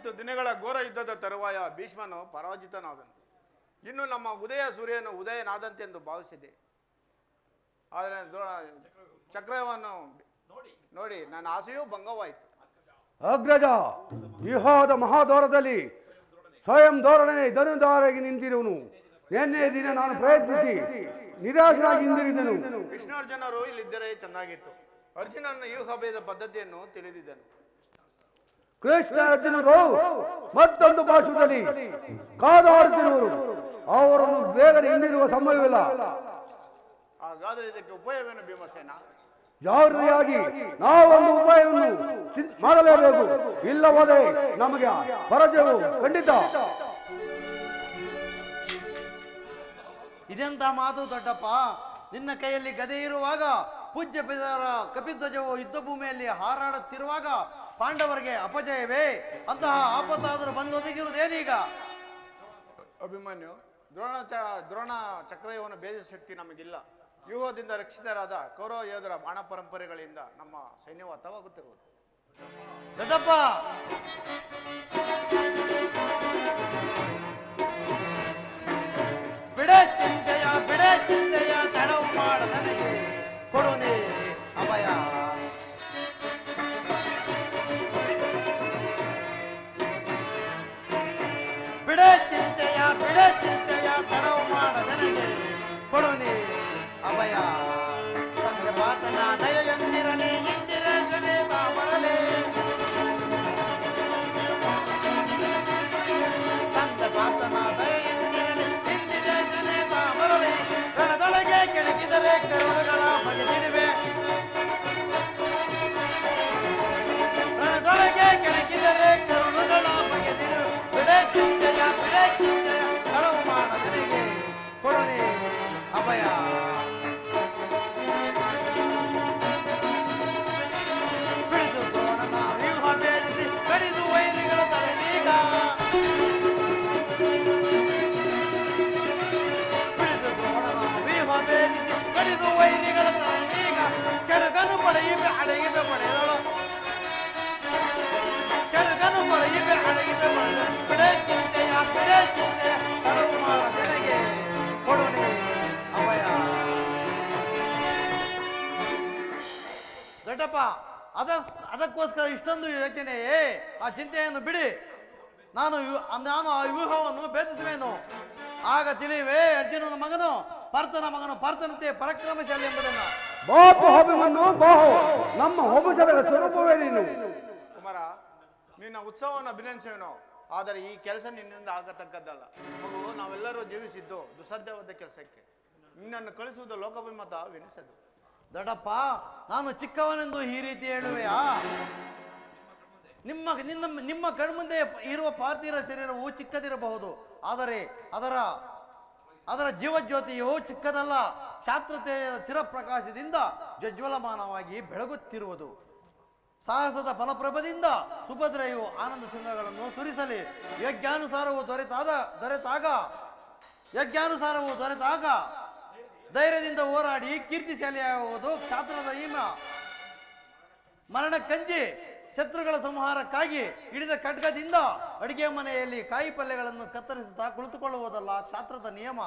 10 ದಿನಗಳ ಘೋರ ಯುದ್ಧದ ತರುವಾಯ ಭೀಷ್ಮನು ಪರಾಜಿತನಾದನು. ಇನ್ನು ನಮ್ಮ ಉದಯ ಸೂರ್ಯನು ಉದಯನಾದಂತೆಂದು ಭಾವಿಸಿದೆ. ಆದರೆ ಚಕ್ರವನ್ನು ನೋಡಿ ನನ್ನ ಆಸೆಯೂ ಭಂಗವಾಯಿತು. ಅಗ್ರಜ, ವಿವಾಹದ ಮಹಾದೌರದಲ್ಲಿ ಸ್ವಯಂ ಧೋರಣೆ ಧನುಧಾರೆಗೆ ನಿಂತಿರುವನು. ನಿನ್ನೆ ದಿನ ನಾನು ಪ್ರಯತ್ನಿಸಿ ನಿರಾಶರಾಗಿ ಹಿಂದಿರಿದನು. ಕೃಷ್ಣಾರ್ಜುನರು ಇಲ್ಲಿದ್ದರೆ ಚೆನ್ನಾಗಿತ್ತು. ಅರ್ಜುನನ ಈ ಹಬ್ಬದ ಪದ್ಧತಿಯನ್ನು ತಿಳಿದಿದ್ದನು. ಕೃಷ್ಣ ಅರ್ಜುನರು ಮತ್ತೊಂದು ಪಾರ್ಶ್ವದಲ್ಲಿ ಕಾದಾಡುತ್ತಿರುವರು. ಅವರನ್ನು ಬೇಗನೆ ಹಿಂದಿರುವ ಸಮಯವಿಲ್ಲ. ಹಾಗಾದರೆ ಇದಕ್ಕೆ ಉಪಾಯವೇನು ಭೀಮಸೇನ? ಜಾಗೃತಿಯಾಗಿ ನಾವೊಂದು ಉಪಾಯವನ್ನು ಮಾಡಲೇಬೇಕು. ಇಲ್ಲವಾದರೆ ನಮಗೆ ಪರಾಜಯವು ಖಂಡಿತ. ಇದೆಂತ ಮಾತು ದೊಡ್ಡಪ್ಪ? ನಿನ್ನ ಕೈಯಲ್ಲಿ ಗದೆ ಇರುವಾಗ, ಪೂಜ್ಯ ಪಿತರ ಕಪಿಧ್ವಜವು ಯುದ್ಧ ಭೂಮಿಯಲ್ಲಿ ಹಾರಾಡುತ್ತಿರುವಾಗ ಪಾಂಡವರಿಗೆ ಅಪಜಯವೇ? ಅಂತಹ ಆಪತ್ತಾದರೂ ಬಂದೊದಗಿರುವುದೇನೀಗ? ಅಭಿಮನ್ಯು, ದ್ರೋಣ ಚಕ್ರವನ್ನು ಭೇದಿಸುವ ಶಕ್ತಿ ನಮಗಿಲ್ಲ. ವ್ಯೂಹದಿಂದ ರಕ್ಷಿತರಾದ ಕೌರವ ಯೋಧರ ಬಾಣ ಪರಂಪರೆಗಳಿಂದ ನಮ್ಮ ಸೈನ್ಯವು ಹತವಾಗುತ್ತಿರುವುದು. ದೊಡ್ಡಪ್ಪ, ಬಿಡೆ ಚಿಂತೆಯ ತಡವು ಮಾಡ ನನಗೆ ಕೊಡುನೆ ಅಭಯ. ಬಿಡೆ ಚಿಂತೆಯ ತಡವು ಮಾಡ ನನಗೆ ಕೊಡುನೆ ಅಭಯ. ತಂದೆ ಪಾತನ ದಯೆಯೊಂದಿರಲಿ, ಇಂದಿರೇಶನೇ ತಾಮರಲೇ. ತಂದೆ ಪಾತನ ದಯೆಯೊಂದಿರಲಿ, ಇಂದಿರೇಶನೇ ತಾಮರಲೇ. ರಣದೊಳಗೆ ಕೆಣಕಿದರೆ ಕರುಳುಗಳ ಬಗೆದಿಡುವೆ. ರಣದೊಳಗೆ ಕೆಣಕಿದರೆ ಕರುಳುಗಳ ಬಗೆದಿಡು. ಬಿಡೆ ಚಿಂತೆಯ ಕಳವು ಮಾಡ ನನಗೆ ಕೊಡುನೆ ಅಭಯ. ಬಿಡಿದು ದ್ರೋಣನ ವ್ಯೂಹ ಭೇದಿಸಿ ಕಡಿದು ವೈರಿಗಳ ತಲೆನೀಗ. ಬಿಡಿದು ದ್ರೋಣನ ವ್ಯೂಹ ಭೇದಿಸಿ ಕಡಿದು ವೈರಿಗಳ ತಲೆನೀಗ. ಕೆಳಗನು ಪಡೆಯಿಬೆ ಅಡಗಿಬೆ ಪಡೆದಳು. ಕೆಳಗನು ಪಡೆಯಿಬೆ ಅಡಗಿಬೆ ಪಡೆದಳು. ಬಿಡೆ ಚಿಂತೆಯ ಕಳವು ಮಾಡ ನನಗೆ ಕೊಡುನೆ ಅಭಯ. ದೊಡ್ಡಪ್ಪ, ಅದಕ್ಕೋಸ್ಕರ ಇಷ್ಟೊಂದು ಯೋಚನೆಯೇ? ಆ ಚಿಂತೆಯನ್ನು ಬಿಡಿ. ನಾನು ಆ ವ್ಯೂಹವನ್ನು ಭೇದಿಸುವೆನು. ಆಗ ತಿಳಿಯುವೆ ಅರ್ಜುನನ ಮಗನು ಪರ್ತನಂತೆ ಪರಾಕ್ರಮಶಾಲಿ ಎಂಬುದನ್ನು. ನಮ್ಮ ವಂಶದ ಸ್ವರೂಪವೇ ನೀನು. ಕುಮಾರ, ನಿನ್ನ ಉತ್ಸವವನ್ನು ಅಭಿನಂದಿಸುವೆನು. ಆದರೆ ಈ ಕೆಲಸ ನಿನ್ನಿಂದ ಆಗತಕ್ಕದ್ದಲ್ಲ. ಮಗು, ನಾವೆಲ್ಲರೂ ಜೀವಿಸಿದ್ದು ದುಸ್ಸಾಧ್ಯವಾದ ಕೆಲಸಕ್ಕೆ. ನಿನ್ನನ್ನು ಕಳಿಸುವುದು ಲೋಕಭಿಮತವೆನಿಸದು. ದೊಡ್ಡಪ್ಪ, ನಾನು ಚಿಕ್ಕವನೆಂದು ಈ ರೀತಿ ಹೇಳುವೆಯಾ? ನಿಮ್ಮ ಕಣ್ಮುಂದೆ ಇರುವ ಪಾರ್ಥಿವ ಶರೀರವು ಚಿಕ್ಕದಿರಬಹುದು, ಆದರೆ ಅದರ ಜೀವಜ್ಯೋತಿಯು ಚಿಕ್ಕದಲ್ಲ. ಶಾಸ್ತ್ರತೆಯ ಚಿರಪ್ರಕಾಶದಿಂದ ಜಜ್ವಲಮಾನವಾಗಿ ಬೆಳಗುತ್ತಿರುವುದು. ಸಾಹಸದ ಫಲಪ್ರಭದಿಂದ ಸುಭದ್ರೆಯು ಆನಂದ ಶೃಂಗಗಳನ್ನು ಸುರಿಸಲಿ. ಯಜ್ಞಾನುಸಾರವು ದೊರೆತಾಗ ಧೈರ್ಯದಿಂದ ಹೋರಾಡಿ ಕೀರ್ತಿಶಾಲಿಯಾಗುವುದು ಕ್ಷಾತ್ರದ ಹಿಮ. ಮರಣ ಕಂಜಿ ಶತ್ರುಗಳ ಸಂಹಾರಕ್ಕಾಗಿ ಹಿಡಿದ ಖಡ್ಗದಿಂದ ಅಡಿಗೆ ಮನೆಯಲ್ಲಿ ಕಾಯಿ ಪಲ್ಯಗಳನ್ನು ಕತ್ತರಿಸುತ್ತಾ ಕುಳಿತುಕೊಳ್ಳುವುದಲ್ಲ ಕ್ಷಾತ್ರದ ನಿಯಮ.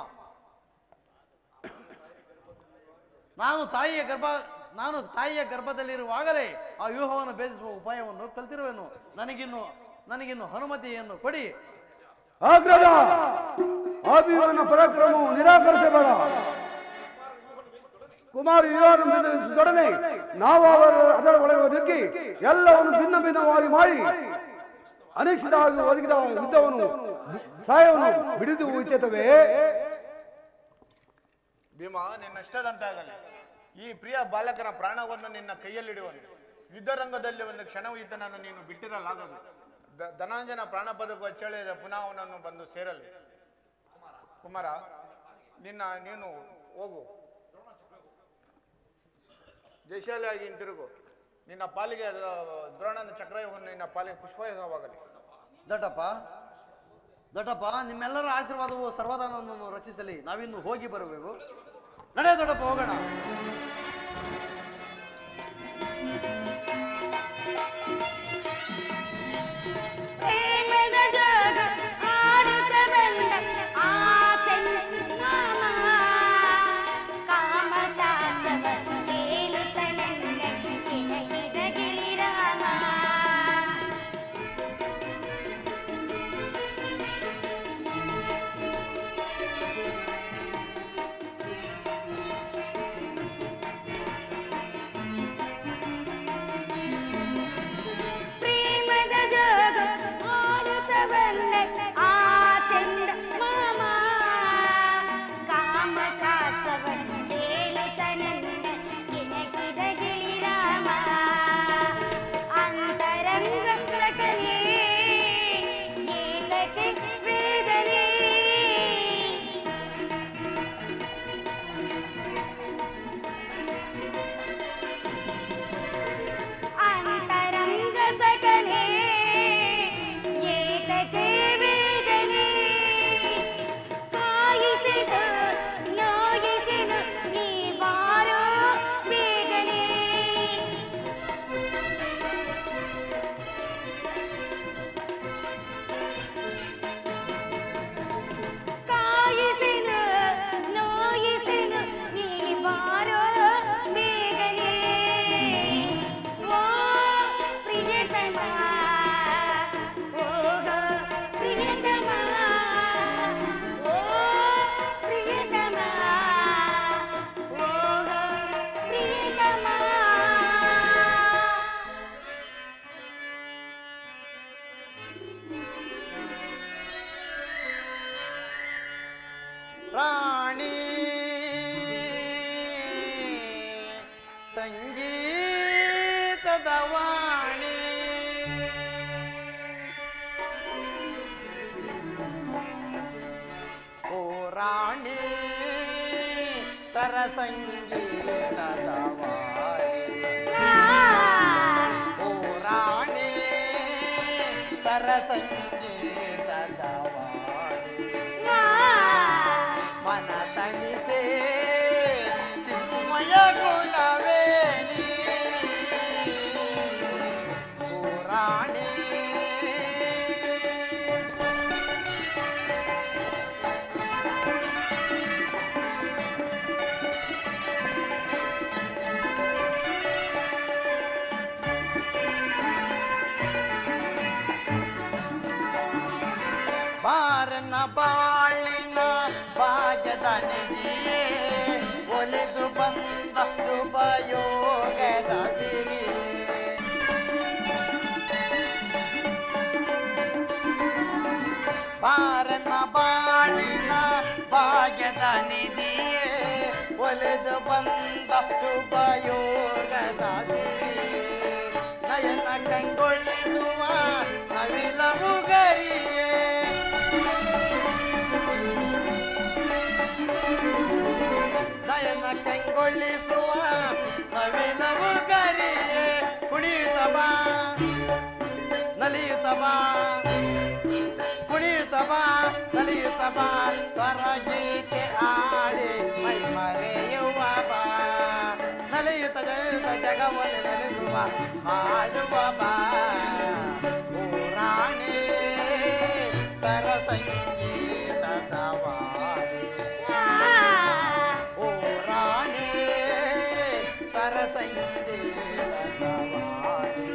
ನಾನು ತಾಯಿಯ ಗರ್ಭದಲ್ಲಿರುವಾಗಲೇ ಆ ವ್ಯೂಹವನ್ನು ಭೇದಿಸುವ ಉಪಾಯವನ್ನು ಕಲ್ತಿರುವೆನು. ನನಗಿನ್ನು ಅನುಮತಿಯನ್ನು ಕೊಡಿ. ಅಗ್ರಜ, ಅಭಿಮನ್ಯನ ಪರಾಕ್ರಮವು ನಿರಾಕರಿಸಬೇಡ. ಕುಮಾರಿ ವಿವಾಹದೊಡನೆ ನಾವು ಅದರ ಒಳಗೆ ನುಗ್ಗಿ ಎಲ್ಲವನ್ನು ಭಿನ್ನವಾಗಿ ಮಾಡಿ ಅನಿಶ್ಚಿತವಾಗಿ ಒದಗಿದ ಯುದ್ಧವನ್ನು ಸಾಯವನ್ನು ಬಿಡಿದು ಉಚಿತವೇ? ಭೀಮ, ನಿನ್ನಷ್ಟದಂತಾಗಲಿ. ಈ ಪ್ರಿಯ ಬಾಲಕನ ಪ್ರಾಣವನ್ನು ನಿನ್ನ ಕೈಯಲ್ಲಿಡುವನು. ಯುದ್ಧರಂಗದಲ್ಲಿ ಒಂದು ಕ್ಷಣವೂ ಈತನನ್ನು ನೀನು ಬಿಟ್ಟಿರಲಾಗದು. ಧನಾಂಜನ ಪ್ರಾಣ ಬದುಕುವ ಚಳಿಯದ ಪುನಃ ಅವನನ್ನು ಬಂದು ಸೇರಲಿ. ಕುಮಾರ, ನೀನು ಹೋಗು, ಜಯಶಾಲಿಯಾಗಿ ಹಿಂತಿರುಗು. ನಿನ್ನ ಪಾಲಿಗೆ ದ್ರೋಣನ ಚಕ್ರಯುಗವನ್ನು ನಿನ್ನ ಪಾಲಿಗೆ ಪುಷ್ಪಯುಗವಾಗಲಿ. ದೊಡ್ಡಪ್ಪ, ನಿಮ್ಮೆಲ್ಲರ ಆಶೀರ್ವಾದವು ಸರ್ವದಾ ನನ್ನನ್ನು ರಕ್ಷಿಸಲಿ. ನಾವಿನ್ನು ಹೋಗಿ ಬರುವೆವು. ನಡೆ ದೊಡ್ಡಪ್ಪ, ಹೋಗೋಣ. ಪ್ರೇಮ ಸ್ವರ ಸಂಗೀತದ ಓ ರಾಣಿ ಸ್ವರ ಸಂಗೀತದ ಮನ ತಣಿಸೆ ಚಿನ್ಮಯ ಗುಣವೇಣಿ ಓ ರಾಣಿ ಬಾರನ ಬಾಳಿನ ಭಾಗ್ಯದ ನಿಧಿಯೇ ಒಲಿದು ಬಂದ ಶುಭಯೋಗದ ಸಿರಿಯೇ ಬಾರನ ಬಾಳಿನ ಭಾಗ್ಯದ ನಿಧಿಯೇ ಒಲಿದು ಬಂದ ಶುಭಯೋಗದ ಸಿರಿಯೇ ನಯನ ಕಂಗೊಳಿಸುವ ನವಿಲವು ಗರಿಯೇ ನಯನ ಕಂಗೊಳಿಸುವ ನವಿಲವು ಗರಿಯೇ ಕುಣಿಯುತ್ತ ಬಾ ನಲಿಯುತ್ತ ಬಾ ಕುಣಿಯುತ್ತ ಬಾ ನಲಿಯುತ್ತ ಬಾ ಸ್ವರ ಗೀತೆ ಆಡಿ ಮೈ ಮರೆಯುವ ಬಾ ನಲಿಯುತ್ತ ಜಯುತ್ತ ಜಗವನ್ನು ನೆಲೆಸುವ ಹಾಡುವ ಬಾ ಓ ರಾಣಿ ಸ್ವರ ಸಂಗೀತದ ವಾಣಿ ಓ ರಾಣಿ ಸ್ವರ ಸಂಗೀತದ ವಾಣಿ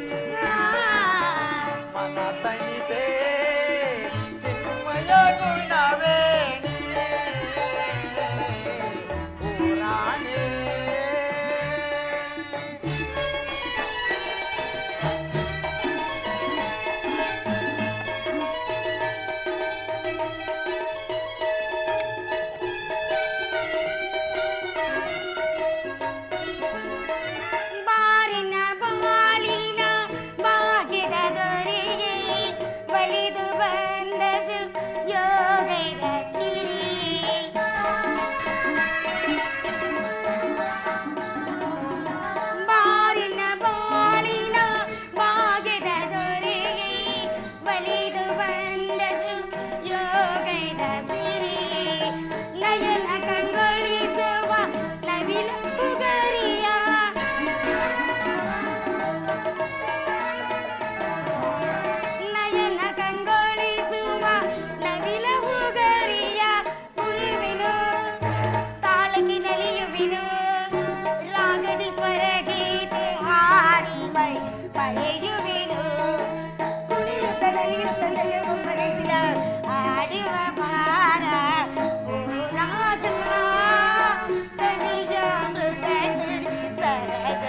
ಮನ ತಣಿಸೆ ಚಿನ್ಮಯ ಗುಣವೇಣಿ ಓ ರಾಣಿ ಬಾರಿನ ಬಾಳಿನ ಭಾಗ್ಯದ ದೊರೆಯೇ ಒಲಿದು ಬಂದ ಯೋಗದ ಸಿರಿಯೇ ಬಾರಿನ ಬಾಳಿನ ಭಾಗ್ಯದ ದೊರೆಯೇ ಒಲಿದು ಬಂದ ಯೋಗದ ಸಿರಿಯೇ ನಯನ ಕಂಗೊಳಿಸುವ ನವಿಲ ಪುಗರಿಯ ನಯನ ಕಂಗೊಳಿಸುವ ನವಿಲ ಹುಗರಿಯ ಉಳಿವಿನು ತಾಳಕ್ಕೆ ನಲಿಯುವಿನು ರಾಗದಿ ಸ್ವರ ಗೀತೆ ಹಾಡಿ ಮೈ ಮರೆಯುವಿನು ಕುಣಿಯುತ್ತ ನಲಿಯುತ್ತ ನಲಿಯುವ ಆಡುವ ಭಾರ ಓ ರಾಜ ಕಲಿಯ ಮೃಗ ಸರಜ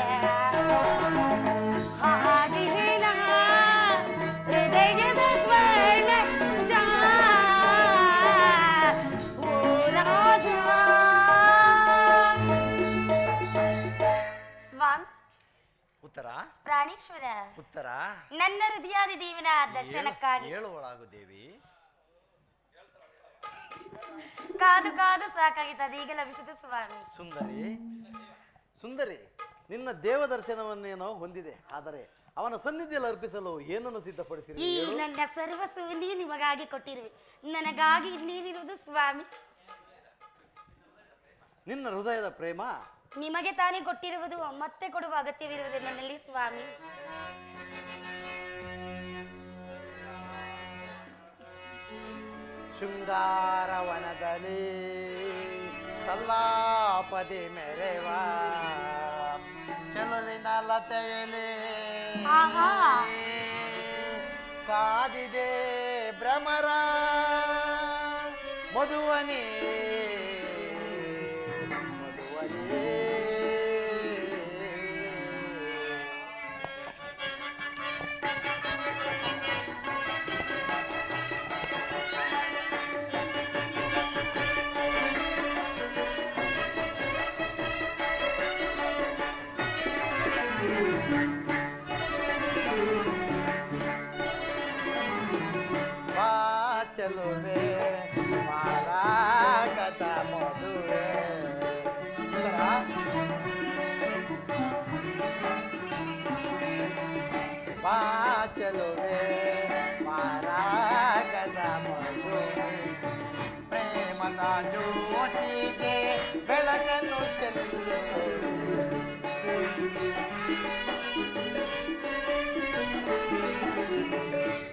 ಹಾಡಿನ ಹೃದಯದ ಸ್ವರ್ಣ ಓ ರಾಜ ಸ್ವಾಮಿ ಉತ್ತರ ಪ್ರಾಣೇಶ್ವರ ಉತ್ತರ ನನ್ನ ಹೃದಯಾದಿ ದೇವಿನ ದರ್ಶನಕ್ಕಾಗಿ ಹೇಳುವಳಾಗು ದೇವಿ ಕಾದು ಕಾದು ಸಾಕಾಗಿತ್ತು ಅದೀಗ ಲಭಿಸಿತು ಸ್ವಾಮಿ ಸುಂದರಿ ಸುಂದರಿ ನಿನ್ನ ದೇವ ದರ್ಶನವನ್ನೇನೋ ಹೊಂದಿದೆ ಆದರೆ ಅವನ ಸನ್ನಿಧಿಯಲ್ಲಿ ಅರ್ಪಿಸಲು ಏನನ್ನು ಸಿದ್ಧಪಡಿಸಿರಿ ಈ ನನ್ನ ಸರ್ವಸ್ವವನ್ನೇ ನಿಮಗಾಗಿ ಕೊಟ್ಟಿರುವೆ ನನಗಾಗಿ ಇನ್ನೇನಿರುವುದು ಸ್ವಾಮಿ ನಿನ್ನ ಹೃದಯದ ಪ್ರೇಮ ನಿಮಗೆ ತಾನೇ ಕೊಟ್ಟಿರುವುದು ಮತ್ತೆ ಕೊಡುವ ಅಗತ್ಯವಿರುವುದು ನನ್ನಲ್ಲಿ ಸ್ವಾಮಿ ಶೃಂಗಾರವನದಲ್ಲಿ ಸಲ್ಲಾಪದಿ ಮೆರೆವ ಚೆಲುವಿನ ಲತೆಯಲ್ಲಿ ಆಹಾ. ಕಾದಿದೆ ಭ್ರಮರ ಮಧುವನಿ ಮಧುವನಿ ಚೆಲುವೆ ಮಾರಾಗದ ಮದುವೆ ಚೆಲುವೆ ಮಾರಾಗದ ಮಗುವೆ ಪ್ರೇಮದ ಜ್ಯೋತಿಗೆ ಬೆಳಕನ್ನು ಚೆಲ್ಲುವೆ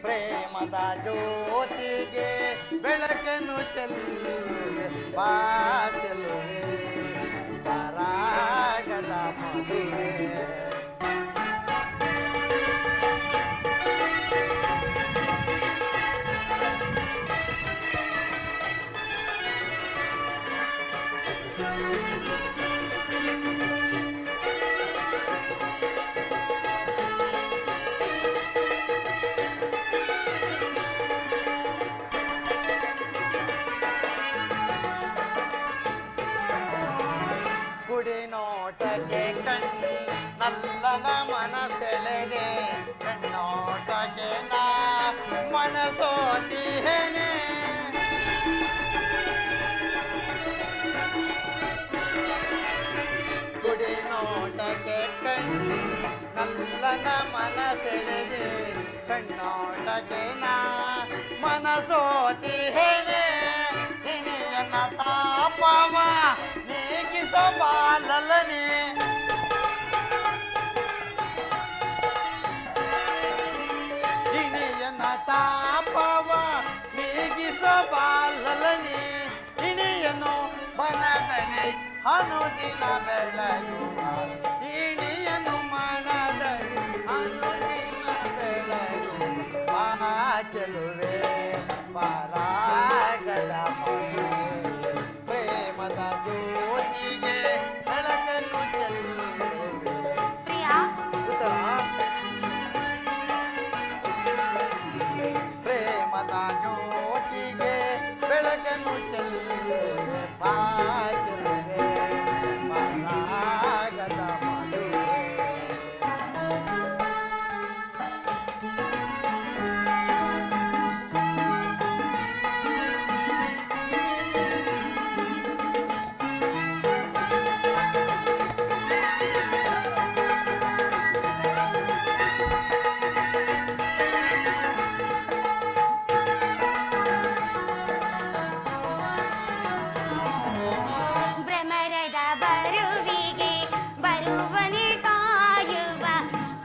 ಪ್ರೇಮದ ಜ್ಯೋತಿಗೆ ಬೆಳಕನ್ನು ಚೆಲ್ಲುವೆ ಬಾ ಚೆಲುವೆ ಪರಾಗದ ಮದುವೆ ಕುಡಿ ನೋಟಕ್ಕೆ ಕಣ್ಣು ನಲ್ಲನ ಮನಸೆಳೆದೆ ಕಣ್ಣೋಟಕ್ಕೆ ನಾ ಮನಸೋತಿಹೇನೆ ಕುಡಿ ನೋಟಕ್ಕೆ ಕಣ್ಣು ನಲ್ಲನ ಮನಸೆಳೆದೆ ಕಣ್ಣೋಟಕ್ಕೆ ನಾ ಮನಸೋತಿಹೇನೆ ನಿನೆಯನ್ನ ತಾಪವ ನೀಗಿಸಬಾಲನೆ ಇಣಿಯನ ತಾಪವ ನೀಗಿಸಬಾಲನೆ ಇಣಿಯನು ಮನದಲ್ಲಿ ಅನುದಿನ ಬೆಳಗುವ ಇಣಿಯನು ಮನದಲ್ಲಿ ಅನುದಿನ ಬೆಳಗುವ ಚೆಲುವೆ ಪರಾಗದ ಮದುವೆ ಪ್ರೇಮದ ಜ್ಯೋತಿಗೆ ಬೆಳಕನ್ನು ಚೆಲ್ಲುವೆ ಪ್ರಿಯಾ ಉತ್ತರ ಪ್ರೇಮದ ಜ್ಯೋತಿಗೆ ಬೆಳಕನ್ನು ಚೆಲ್ಲುವೆ ಬಾ ಚೆಲುವೆ ಪರಾಗದ ಮದುವೆ ಭ್ರಮರದ ಬರುವಿಗೆ ಬರುವನೆ ಕಾಯುವ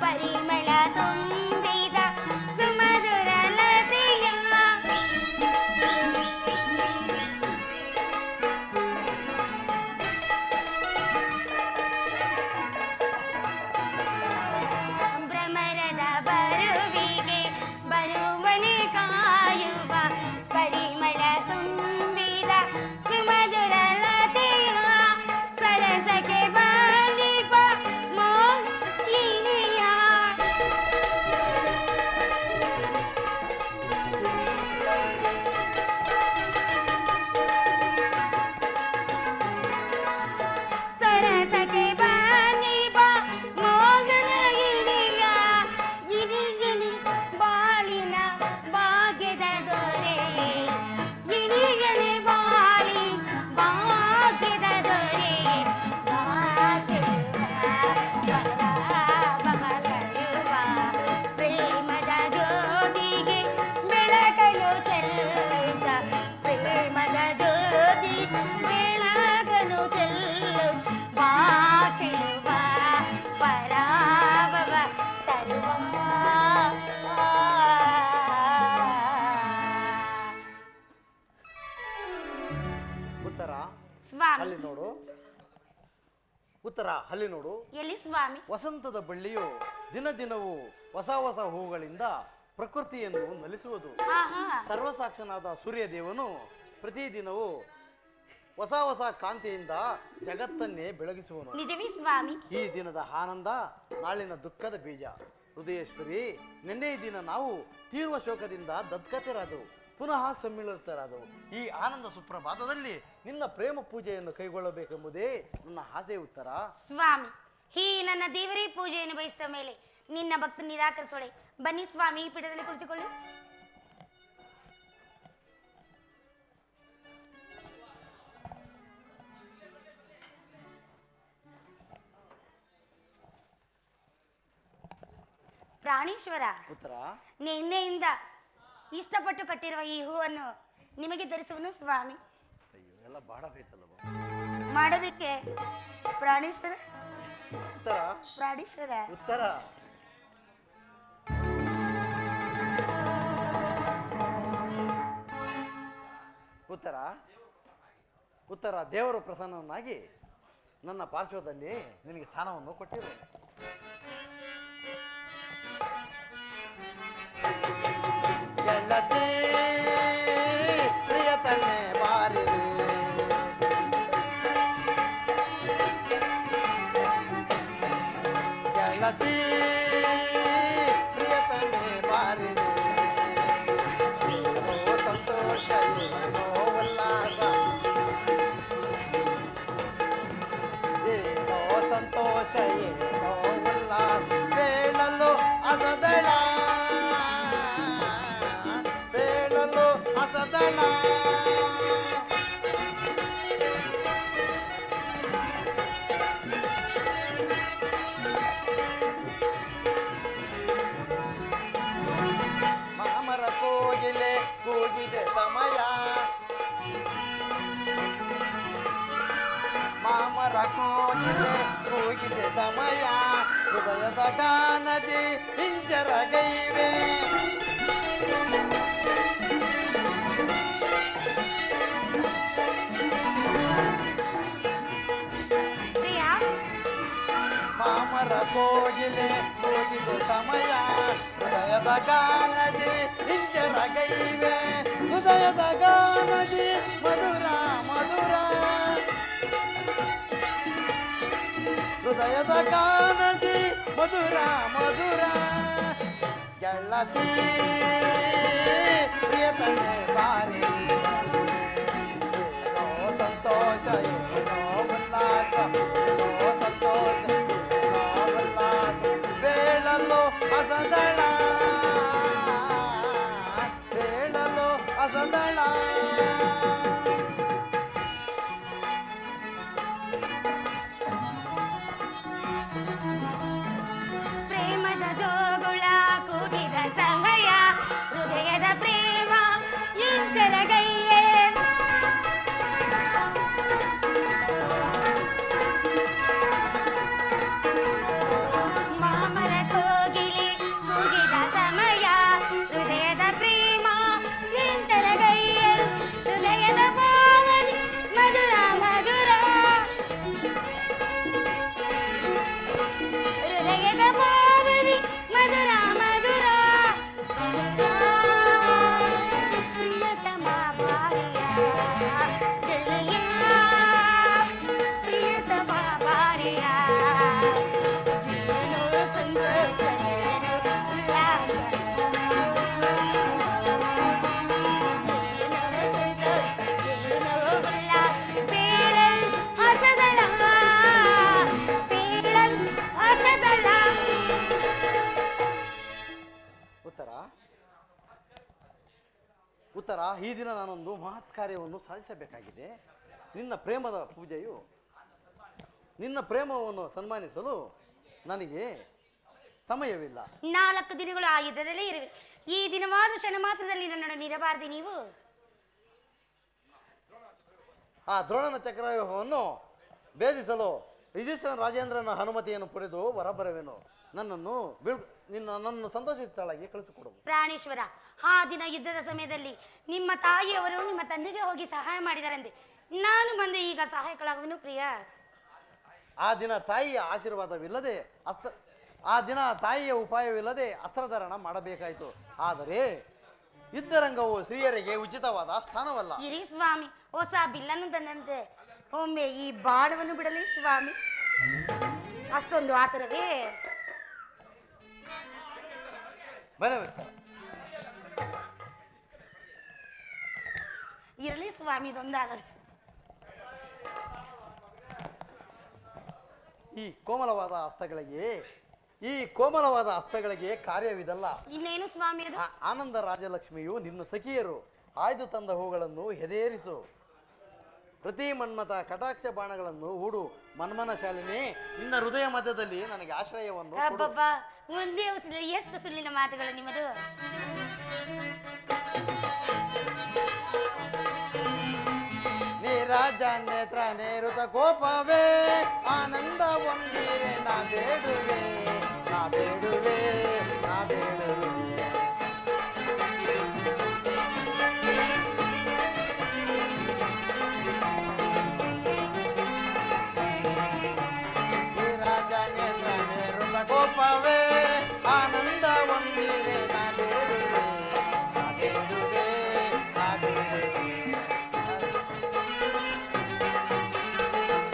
ಪರಿಮಳ ತುಂಬಿದ ಸುಮಧುರ ಲತೆಯ ಭ್ರಮರದ ಬರುವಿಗೆ ಬರುವನೆ ಕಾಯುವ ಪರಿಮಳ ತುಂಬಿದ ಸುಮಧುರ ಲತೆಯ ಸರಸಕ್ಕೆ ಬಂದಿಪ ಮೋಹಿನಿಯ ಸರಸಕ್ಕೆ ಬಂದಿಪ ಮೋಗನ ಗಿರಿಯ ಗಿರಿಗಿರಿ ಬಾಳಿನ ಭಾಗ್ಯದ ದೊರೆ ಗಿರಿಗಿರಿ ಬಾಳಿ ಭಾಗ್ಯದ ದೊರೆ ಪ್ರೇಮದ ಜ್ಯೋತಿಗೆ ಬೆಳಕಲು ಚೆಲ್ಲುತ್ತ ಪ್ರೇಮದ ಜ್ಯೋತಿ ಬೆಳಕಲು ಚೆಲ್ಲು ಬಾ ಚೆಲುವ ಪರಾಭವ ತರುವ ಉತ್ತರ ಸ್ವಾಮಿ ಅಲ್ಲಿ ನೋಡು ಉತ್ತರ ಅಲ್ಲಿ ನೋಡು ಎಲ್ಲಿ ಸ್ವಾಮಿ ವಸಂತದ ಬಳ್ಳಿಯು ದಿನ ದಿನವೂ ಹೊಸ ಹೊಸ ಹೂಗಳಿಂದ ಪ್ರಕೃತಿಯನ್ನು ನಲಿಸುವುದು ಆಹಾ ಸರ್ವಸಾಕ್ಷನಾದ ಸೂರ್ಯದೇವನು ಪ್ರತಿದಿನವೂ ಹೊಸ ಹೊಸ ಕಾಂತಿಯಿಂದ ಜಗತ್ತನ್ನೇ ಬೆಳಗಿಸುವನು ನಿಜವೇ ಸ್ವಾಮಿ ಈ ದಿನದ ಆನಂದ ನಾಳಿನ ದುಃಖದ ಬೀಜ ಹೃದಯೇಶ್ವರಿ ನಿನ್ನೆ ದಿನ ನಾವು ತೀವ್ರ ಶೋಕದಿಂದ ದತ್ಕತರಾದವು ಪುನಃ ಸಮ್ಮಿಳಿತರಾದವು ಈ ಆನಂದ ಸುಪ್ರಭಾತದಲ್ಲಿ ನಿನ್ನ ಪ್ರೇಮ ಪೂಜೆಯನ್ನು ಕೈಗೊಳ್ಳಬೇಕೆಂಬುದೇ ನನ್ನ ಆಸೆ ಉತ್ತರ ಸ್ವಾಮಿ ಈ ನನ್ನ ದೇವರೇ ಪೂಜೆಯನ್ನು ಬಯಸಿದ ಮೇಲೆ ನಿನ್ನ ಭಕ್ತ ನಿರಾಕರಿಸೋಳೆ ಬನ್ನಿ ಸ್ವಾಮಿ ಈ ಪೀಠದಲ್ಲಿ ಕುಳಿತುಕೊಳ್ಳಿ ಪ್ರಾಣೇಶ್ವರ, ಉತ್ತರ. ನಿನ್ನೆಯಿಂದ ಇಷ್ಟಪಟ್ಟು ಕಟ್ಟಿರುವ ಈ ಹೂವನ್ನು ನಿಮಗೆ ಧರಿಸುವನು ಸ್ವಾಮಿ. ಅಯ್ಯೋ, ಎಲ್ಲ ಬಾಡ ಬೇಕಲ್ಲ. ಮಾಡಬೇಕೆ ಪ್ರಾಣೇಶ್ವರ? ಉತ್ತರ. ಪ್ರಾಣೇಶ್ವರ, ಉತ್ತರ. ಉತ್ತರ. ಉತ್ತರ. ದೇವರು ಪ್ರಸನ್ನನಾಗಿ ನನ್ನ ಪಾರ್ಶ್ವದಲ್ಲಿ ನಿನಗೆ ಸ್ಥಾನವನ್ನು ಕೊಟ್ಟಿರು. ಗೆಳತಿ ಪ್ರಿಯತಮೆ ಬಾರಿದೆ, ಗೆಳತಿ ಪ್ರಿಯತಮೆ ಬಾರಿದೆ, ಏನೋ ಸಂತೋಷ ಏನೋ ಉಲ್ಲಾಸ, ಏನೋ ಸಂತೋಷ ಏನೋ ಉಲ್ಲಾಸ, ಬೇಳಲು ಅಸದಳ ಬೇಳಲು ಅಸದಳ. ಮಾಮರ ಕೋಗಿಲೆ ಕೂಗಿದೆ ಸಮಯ, ಮಾಮರ ಕೋಗಿಲೆ ಕೂಗಿದೆ ಸಮಯ, ಹೃದಯದ ಗಾನದಿ ಹಿಂಜರಗೈವೆ, ಪ್ರಿಯಾ ಮಾಮರ ಕೋಗಿಲೆ ಕೂಗಿದೆ ಸಮಯ, ಹೃದಯದ ಗಾನದಿ ಹಿಂಜರಗೈವೆ, ಹೃದಯದ ಗಾನದಿ ಮಧುರ ಮಧುರ, ಹೃದಯದ ಗಾನದಿ ಮಧುರ ಮಧುರ. ಗೆಳತಿ ಪ್ರಿಯತಮೆ ಬಾರಿ, ಏನೋ ಸಂತೋಷ ಏನೋ ಉಲ್ಲಾಸ, ಏನೋ ಸಂತೋಷ ಏನೋ ಉಲ್ಲಾಸ, ಬೇಳಲು ಅಸದಳ ಬೇಳಲು ಅಸದಳ. ಪ್ರೇಮದ ಜೋಗುಳ ಕೂಗಿದ ಸಮಯ, ಹೃದಯದ ಪ್ರೇಮ ಇಂಚರಗೈಯೇ, ಮಾಮರ ಕೋಗಿಲೆ ಕೂಗಿದ ಸಮಯ, ಹೃದಯದ ಪ್ರೇಮ ಇಂಚರಗೈಯೇ, ಹೃದಯದ ಭಾವನೆ ಮಧುರ ಮಧುರ, ಹೃದಯದ ಭಾವನೆ ಮಧುರ ಮಧುರ. ಪ್ರಿಯತಮ ಬಾರಿಯ ಗೆಳೆಯ, ಪ್ರಿಯತಮ ಬಾರಿಯ, ಏನೋ ಸಂತೋಷ ಏನೋ ಉಲ್ಲಾಸ, ಏನೋ ಸಂತೋಷ ಏನೋ ಉಲ್ಲಾಸ, ಬೇಳಲ್ ಅಸದಳ ಬೇಳಲ್ ಅಸದಳ. ಉತ್ತರ. ಉತ್ತರ. ಈ ದಿನ ನಾನೊಂದು ಮಹತ್ ಕಾರ್ಯವನ್ನು ಸಾಧಿಸಬೇಕಾಗಿದೆ. ನಿನ್ನ ಪ್ರೇಮದ ಪೂಜೆಯು, ನಿನ್ನ ಪ್ರೇಮವನ್ನು ಸನ್ಮಾನಿಸಲು ನನಗೆ ಸಮಯವಿಲ್ಲ. 4 ದಿನಗಳು ಆ ಯುದ್ಧದಲ್ಲೇ ಇರುವೆ. ಈ ದಿನವಾದ ಕ್ಷಣ ಮಾತ್ರದಲ್ಲಿ ನನ್ನನ್ನು ನೀಡಬಾರದೆ ನೀವು? ಆ ದ್ರೋಣನ ಚಕ್ರವ್ಯೂಹವನ್ನು ಭೇದಿಸಲು ಯುಧಿಷ್ಠಿರ ರಾಜೇಂದ್ರನ ಅನುಮತಿಯನ್ನು ಪಡೆದು ಹೊರಬರುವೆನು. ನನ್ನನ್ನು ಸಂತೋಷಿತಳಾಗಿ ಕಳಿಸಿಕೊಡು. ಪ್ರಾಣೇಶ್ವರ, ಆ ದಿನ ಯುದ್ಧದ ಸಮಯದಲ್ಲಿ ನಿಮ್ಮ ತಾಯಿಯವರು ನಿಮ್ಮ ತಂದೆಗೆ ಹೋಗಿ ಸಹಾಯ ಮಾಡಿದರಂತೆ. ನಾನು ಬಂದು ಈಗ ಸಹಾಯಕಳಾಗುವೆನು ಪ್ರಿಯ. ಆ ದಿನ ತಾಯಿಯ ಆಶೀರ್ವಾದವಿಲ್ಲದೆ ಆ ದಿನ ತಾಯಿಯ ಉಪಾಯವಿಲ್ಲದೆ ಅಸ್ತ್ರಧಾರಣ ಮಾಡಬೇಕಾಯಿತು. ಆದರೆ ಯುದ್ಧರಂಗವು ಸ್ತ್ರೀಯರಿಗೆ ಉಚಿತವಾದ ಸ್ಥಾನವಲ್ಲ. ಇರಿ ಸ್ವಾಮಿ, ಹೊಸ ಬಿಲ್ಲನ್ನು ತಂದಂತೆ ಒಮ್ಮೆ ಈ ಬಾಣವನ್ನು ಬಿಡಲಿ ಸ್ವಾಮಿ. ಅಷ್ಟೊಂದು ಆತರವೇ? ಬರಬೇಕು. ಇರಲಿ ಸ್ವಾಮಿ, ಇದೊಂದಾದರೆ. ಈ ಕೋಮಲವಾದ ಹಸ್ತಗಳಿಗೆ ಕಾರ್ಯವಿದಲ್ಲ. ಇನ್ನೇನು ಸ್ವಾಮಿ ಅದು? ಆನಂದ ರಾಜಲಕ್ಷ್ಮಿಯು ನಿನ್ನ ಸಖಿಯರು ಆಯ್ದು ತಂದ ಹೂಗಳನ್ನು ಹೆದೇರಿಸು. ಪ್ರತಿ ಮನ್ಮಥ ಕಟಾಕ್ಷ ಬಾಣಗಳನ್ನು ಹೂಡು. ಮನ್ಮನ ಶಾಲಿನಿ, ನಿನ್ನ ಹೃದಯ ಮಧ್ಯದಲ್ಲಿ ನನಗೆ ಆಶ್ರಯವನ್ನು ಕೊಡು. ಒಂದೇ ಉಸಿರಲ್ಲಿ ಎಷ್ಟು ಸುಳ್ಳಿನ ಮಾತುಗಳು ನಿಮ್ಮದು. ನೀರಾಜ ನೇತ್ರ ನೇರುತ ಕೋಪವೇ ಆನಂದ ಒಂಬೀರೆ ನಾ ಬೇಡುವೆ ನಾ ಬೇಡುವೆ ನಾ ಬೇಡುವೆ. ನೀರಾಜ ನೇತ್ರ ನೇರುತ ಕೋಪವೇ ಆನಂದ ಒಂಬೀರೆ ನಾ ಬೇಡುವೆ ನಾ ಬೇಡುವೆ ನಾ ಬೇಡುವೆ.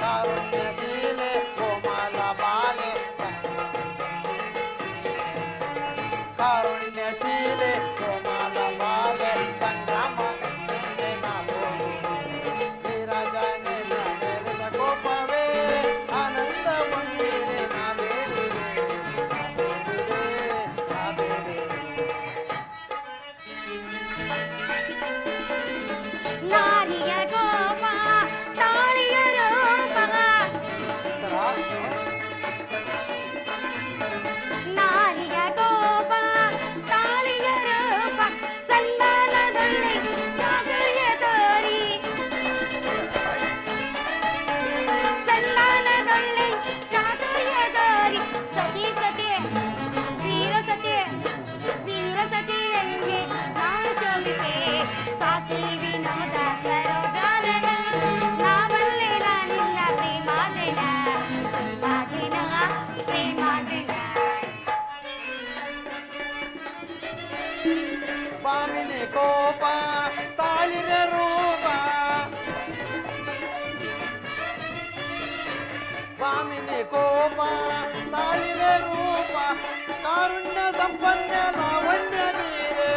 ಕಾರುಣ್ಯಶೀಲೆ ಕೋಮಲ ಬಾಲೆ ಕಾರುಣ್ಯಶೀಲೆ ಕೋಮಲ ಬಾಲೆ ಸಂಗ್ರಾಮ ನೀರಾಜ ನೇತ್ರ ನೇರದ ಕೋಪವೇ ಆನಂದ ಒಂದಿರೆ ನಾ ಬೇಡುವೆ ನಾ ಬೇಡುವೆ ನಾ ಬೇಡುವೆ. ನಾರಿಯ ಕೋಪ ತಾಳಿಯ ರೂಪ, ನಾರಿಯ ಕೋಪ ತಾಳಿಯ ರೂಪ, ಸಂಧಾನದಲ್ಲಿ ಚಾತುರ್ಯ ತೋರಿ, ಸಂಧಾನದಲ್ಲಿ ಚಾತುರ್ಯ ತೋರಿ, ಸತಿ ಸತಿ ವೀರ ಸತಿ ವೀರ ಸತಿಯಂಗೆ ನಾಶೋಭಿಕೆ ಸಾಕಿ ವಿನೋದ ಸರೋಜಾನನ ನಾವಲ್ಲೇ ನಾನಿಲ್ಲ ಪ್ರೇಮಾಜನ ಪ್ರೇಮಾಜನ ಪ್ರೇಮಾಜನ. ಬಾಮಿನಿ ಕೋಪ ತಾಳಿರ ರೂಪ ಬಾಮಿನಿ ಕೋಪ ತಾಳಿರ ರೂಪ ಕಾರುಣ್ಯ ಸಂಪನ್ನ ಲಾವಣ್ಯ ಮೀರೆ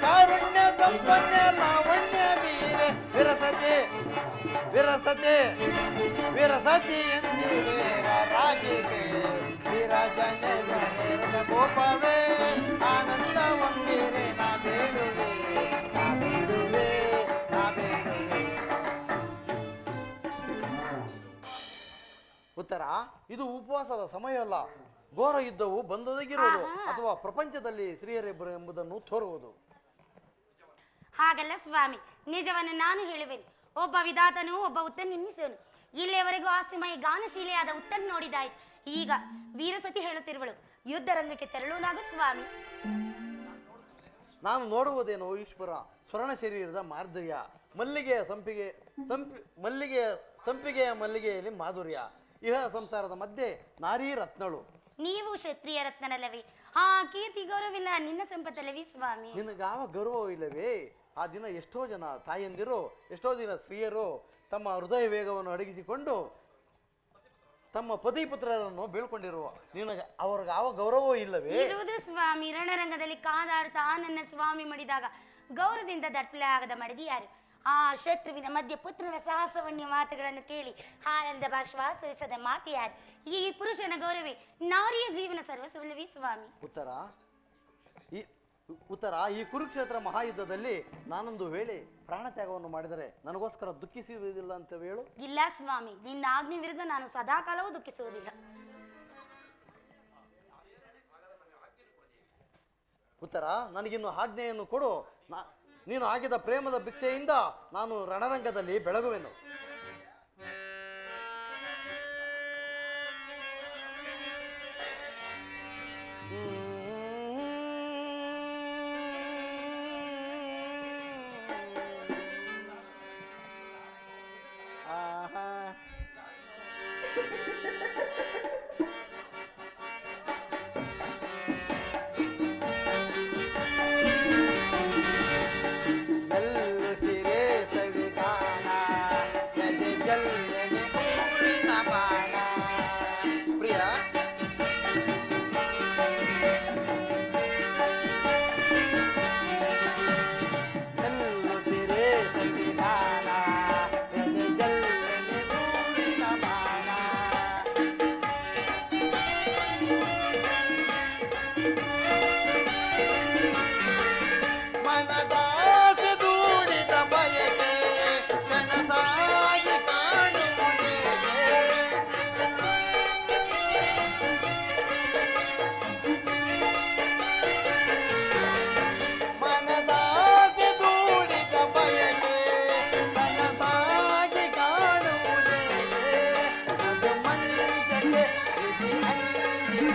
ಕಾರುಣ್ಯ ಸಂಪನ್ನ ಲಾವಣ್ಯ ಮೀರೆ ವಿರಸತೆ ವಿರಸತೆ ವಿರಸತಿ ಎಂದಿವೆ ರಾಗಿತೆ ವಿರಾಜ ನೇರದ ಕೋಪವೇ ಆನಂದ ಒಂದಿರೆ ನಾ ಬೇಡುವೆ ನಾ ಬೇಡುವೆ ನಾ ಬೇಡುವೆ. ಉತ್ತರ ಇದು ಉಪವಾಸದ ಸಮಯವಲ್ಲ, ಘೋರ ಯುದ್ಧವು ಬಂದೊದಗಿರುವುದು ಅಥವಾ ಪ್ರಪಂಚದಲ್ಲಿ ಸ್ತ್ರೀಯರಿಬ್ಬರು ಎಂಬುದನ್ನು ತೋರುವುದು. ಹಾಗಲ್ಲ ಸ್ವಾಮಿ, ನಿಜವನ್ನು ನಾನು ಹೇಳುವೆನು. ಒಬ್ಬ ವಿಧಾತನು ಒಬ್ಬ ಉತ್ತನ್ ನಿನ್ನಿಸುವನು. ಇಲ್ಲಿಯವರೆಗೂ ಆಸೆಮಯ ಗಾನಶೀಲೆಯಾದ ಉತ್ತನ್ ನೋಡಿದಾಯ್ತು. ಈಗ ವೀರಸತಿ ಹೇಳುತ್ತಿರುವಳು ಯುದ್ಧ ರಂಗಕ್ಕೆ ತೆರಳುವುದಾಗ ಸ್ವಾಮಿ. ನಾನು ನೋಡುವುದೇನೋ ಈಶ್ವರ ಸ್ವರ್ಣ ಶರೀರದ ಮಾರ್ಧರ್ಯ, ಮಲ್ಲಿಗೆಯ ಸಂಪಿಗೆಯ ಮಲ್ಲಿಗೆಯಲ್ಲಿ ಮಾಧುರ್ಯ, ಇಹ ಸಂಸಾರದ ಮಧ್ಯೆ ನಾರೀ ರತ್ನಳು. ನೀವು ಕ್ಷತ್ರಿಯ ರತ್ನನಲ್ಲವೇ? ಆ ಕೀರ್ತಿ ಗೌರವಿಲ್ಲ ನಿನ್ನ ಸಂಪತ್ತಲ್ಲವೇ ಸ್ವಾಮಿ? ನಿನಗಾವ ಗೌರವವಿಲ್ಲವೇ? ಆ ದಿನ ಎಷ್ಟೋ ಜನ ತಾಯಂದಿರು, ಎಷ್ಟೋ ದಿನ ಸ್ತ್ರೀಯರು ತಮ್ಮ ಹೃದಯ ವೇಗವನ್ನು ಅಡಗಿಸಿಕೊಂಡು ತಮ್ಮ ಪತಿ ಪುತ್ರರನ್ನು ಬೀಳ್ಕೊಂಡಿರುವ ನಿನಗೆ ಅವ್ರಿಗೆ ಯಾವ ಗೌರವವೂ ಇಲ್ಲವೇ? ಇರುವುದು ಸ್ವಾಮಿ. ರಣರಂಗದಲ್ಲಿ ಕಾದಾಡ್ತಾ ನನ್ನ ಸ್ವಾಮಿ ಮಡಿದಾಗ ಗೌರವದಿಂದ ದಟ್ಪಲೆ ಆಗದ ಮಡದಿ ಯಾರು? ಆ ಶತ್ರುವಿನ ಮಧ್ಯೆ ಪುತ್ರನ ಸಾಹಸವನ್ಯ ಮಾತುಗಳನ್ನು ಕೇಳಿ ಆನಂದ ಬಾಶ್ವಾಸಿಸದ ಮಾತು ಯಾರು? ಈ ಪುರುಷನ ಗೌರವೇ ನಾರಿಯ ಜೀವನ ಸರ್ವಸ್ವಲ್ಲವೇ ಸ್ವಾಮಿ? ಉತ್ತರ ಈ ಕುರುಕ್ಷೇತ್ರ ಮಹಾಯುದ್ಧದಲ್ಲಿ ನಾನೊಂದು ವೇಳೆ ಪ್ರಾಣತ್ಯಾಗವನ್ನು ಮಾಡಿದರೆ ನನಗೋಸ್ಕರ ದುಃಖಿಸುವುದಿಲ್ಲ ಅಂತ ಹೇಳು. ಇಲ್ಲ ಸ್ವಾಮಿ, ನಿನ್ನ ಆಜ್ಞೆ ವಿರುದ್ಧ ನಾನು ಸದಾಕಾಲವೂ ದುಃಖಿಸುವುದಿಲ್ಲ. ಉತ್ತರ ನನಗಿನ್ನು ಆಜ್ಞೆಯನ್ನು ಕೊಡು. ನೀನು ಆಗಿದ ಪ್ರೇಮದ ಭಿಕ್ಷೆಯಿಂದ ನಾನು ರಣರಂಗದಲ್ಲಿ ಬೆಳಗುವೆನು.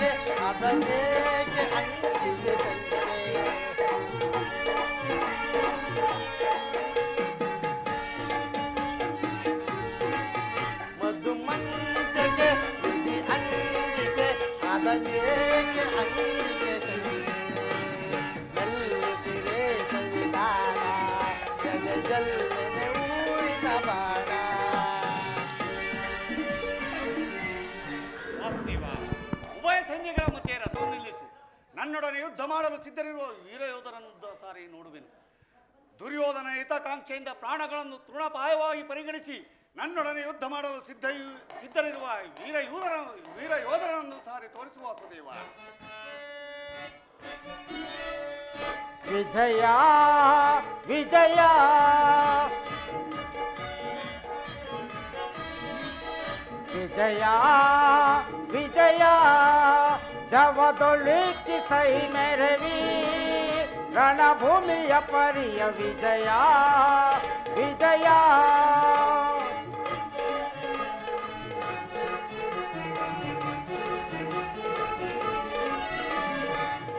ಸಂಜೆಗೆ ಅದನ್ನೇಕೆ ಅಂಜಿದೆ ಸಂಜೆ ಮಧು ಮಂಚಗೆ ವಿಧಿ ಅಂಜಿಕೆ ಅದನ್ನೇಕೆ ಅಂಜಿದೆ ಸಂಜೆ ಮೆಲ್ಲಿಸಿರೆ ಸವಿದಾನ ಜಲ ಜಲ್ಲೆನೆ ಊರಿನ ಬಾಣ ವಾಸುದೇವ, ಉಭಯ ಸೈನ್ಯಗಳ ಮಧ್ಯೆ ರಥವನ್ನು ನಿಲ್ಲಿಸು. ನನ್ನೊಡನೆ ಯುದ್ಧ ಮಾಡಲು ಸಿದ್ಧರಿರುವ ವೀರಯೋಧರನ್ನು ಸಾರಿ ನೋಡುವೆನು. ದುರ್ಯೋಧನ ಹಿತಾಕಾಂಕ್ಷೆಯಿಂದ ಪ್ರಾಣಗಳನ್ನು ತೃಣಪಾಯವಾಗಿ ಪರಿಗಣಿಸಿ ನನ್ನೊಡನೆ ಯುದ್ಧ ಮಾಡಲು ಸಿದ್ಧರಿರುವ ವೀರಯೋಧರನ್ನು ಸಾರಿ ತೋರಿಸುವ ವಾಸುದೇವ. ವಿಜಯ ವಿಜಯ ವಿಜಯ ವಿಜಯ ಜವದೊಳಿಕ್ಕಿ ಸೈ ಮೆರವಿ ರಣಭೂಮಿಯ ಪರಿಯ ವಿಜಯ ವಿಜಯ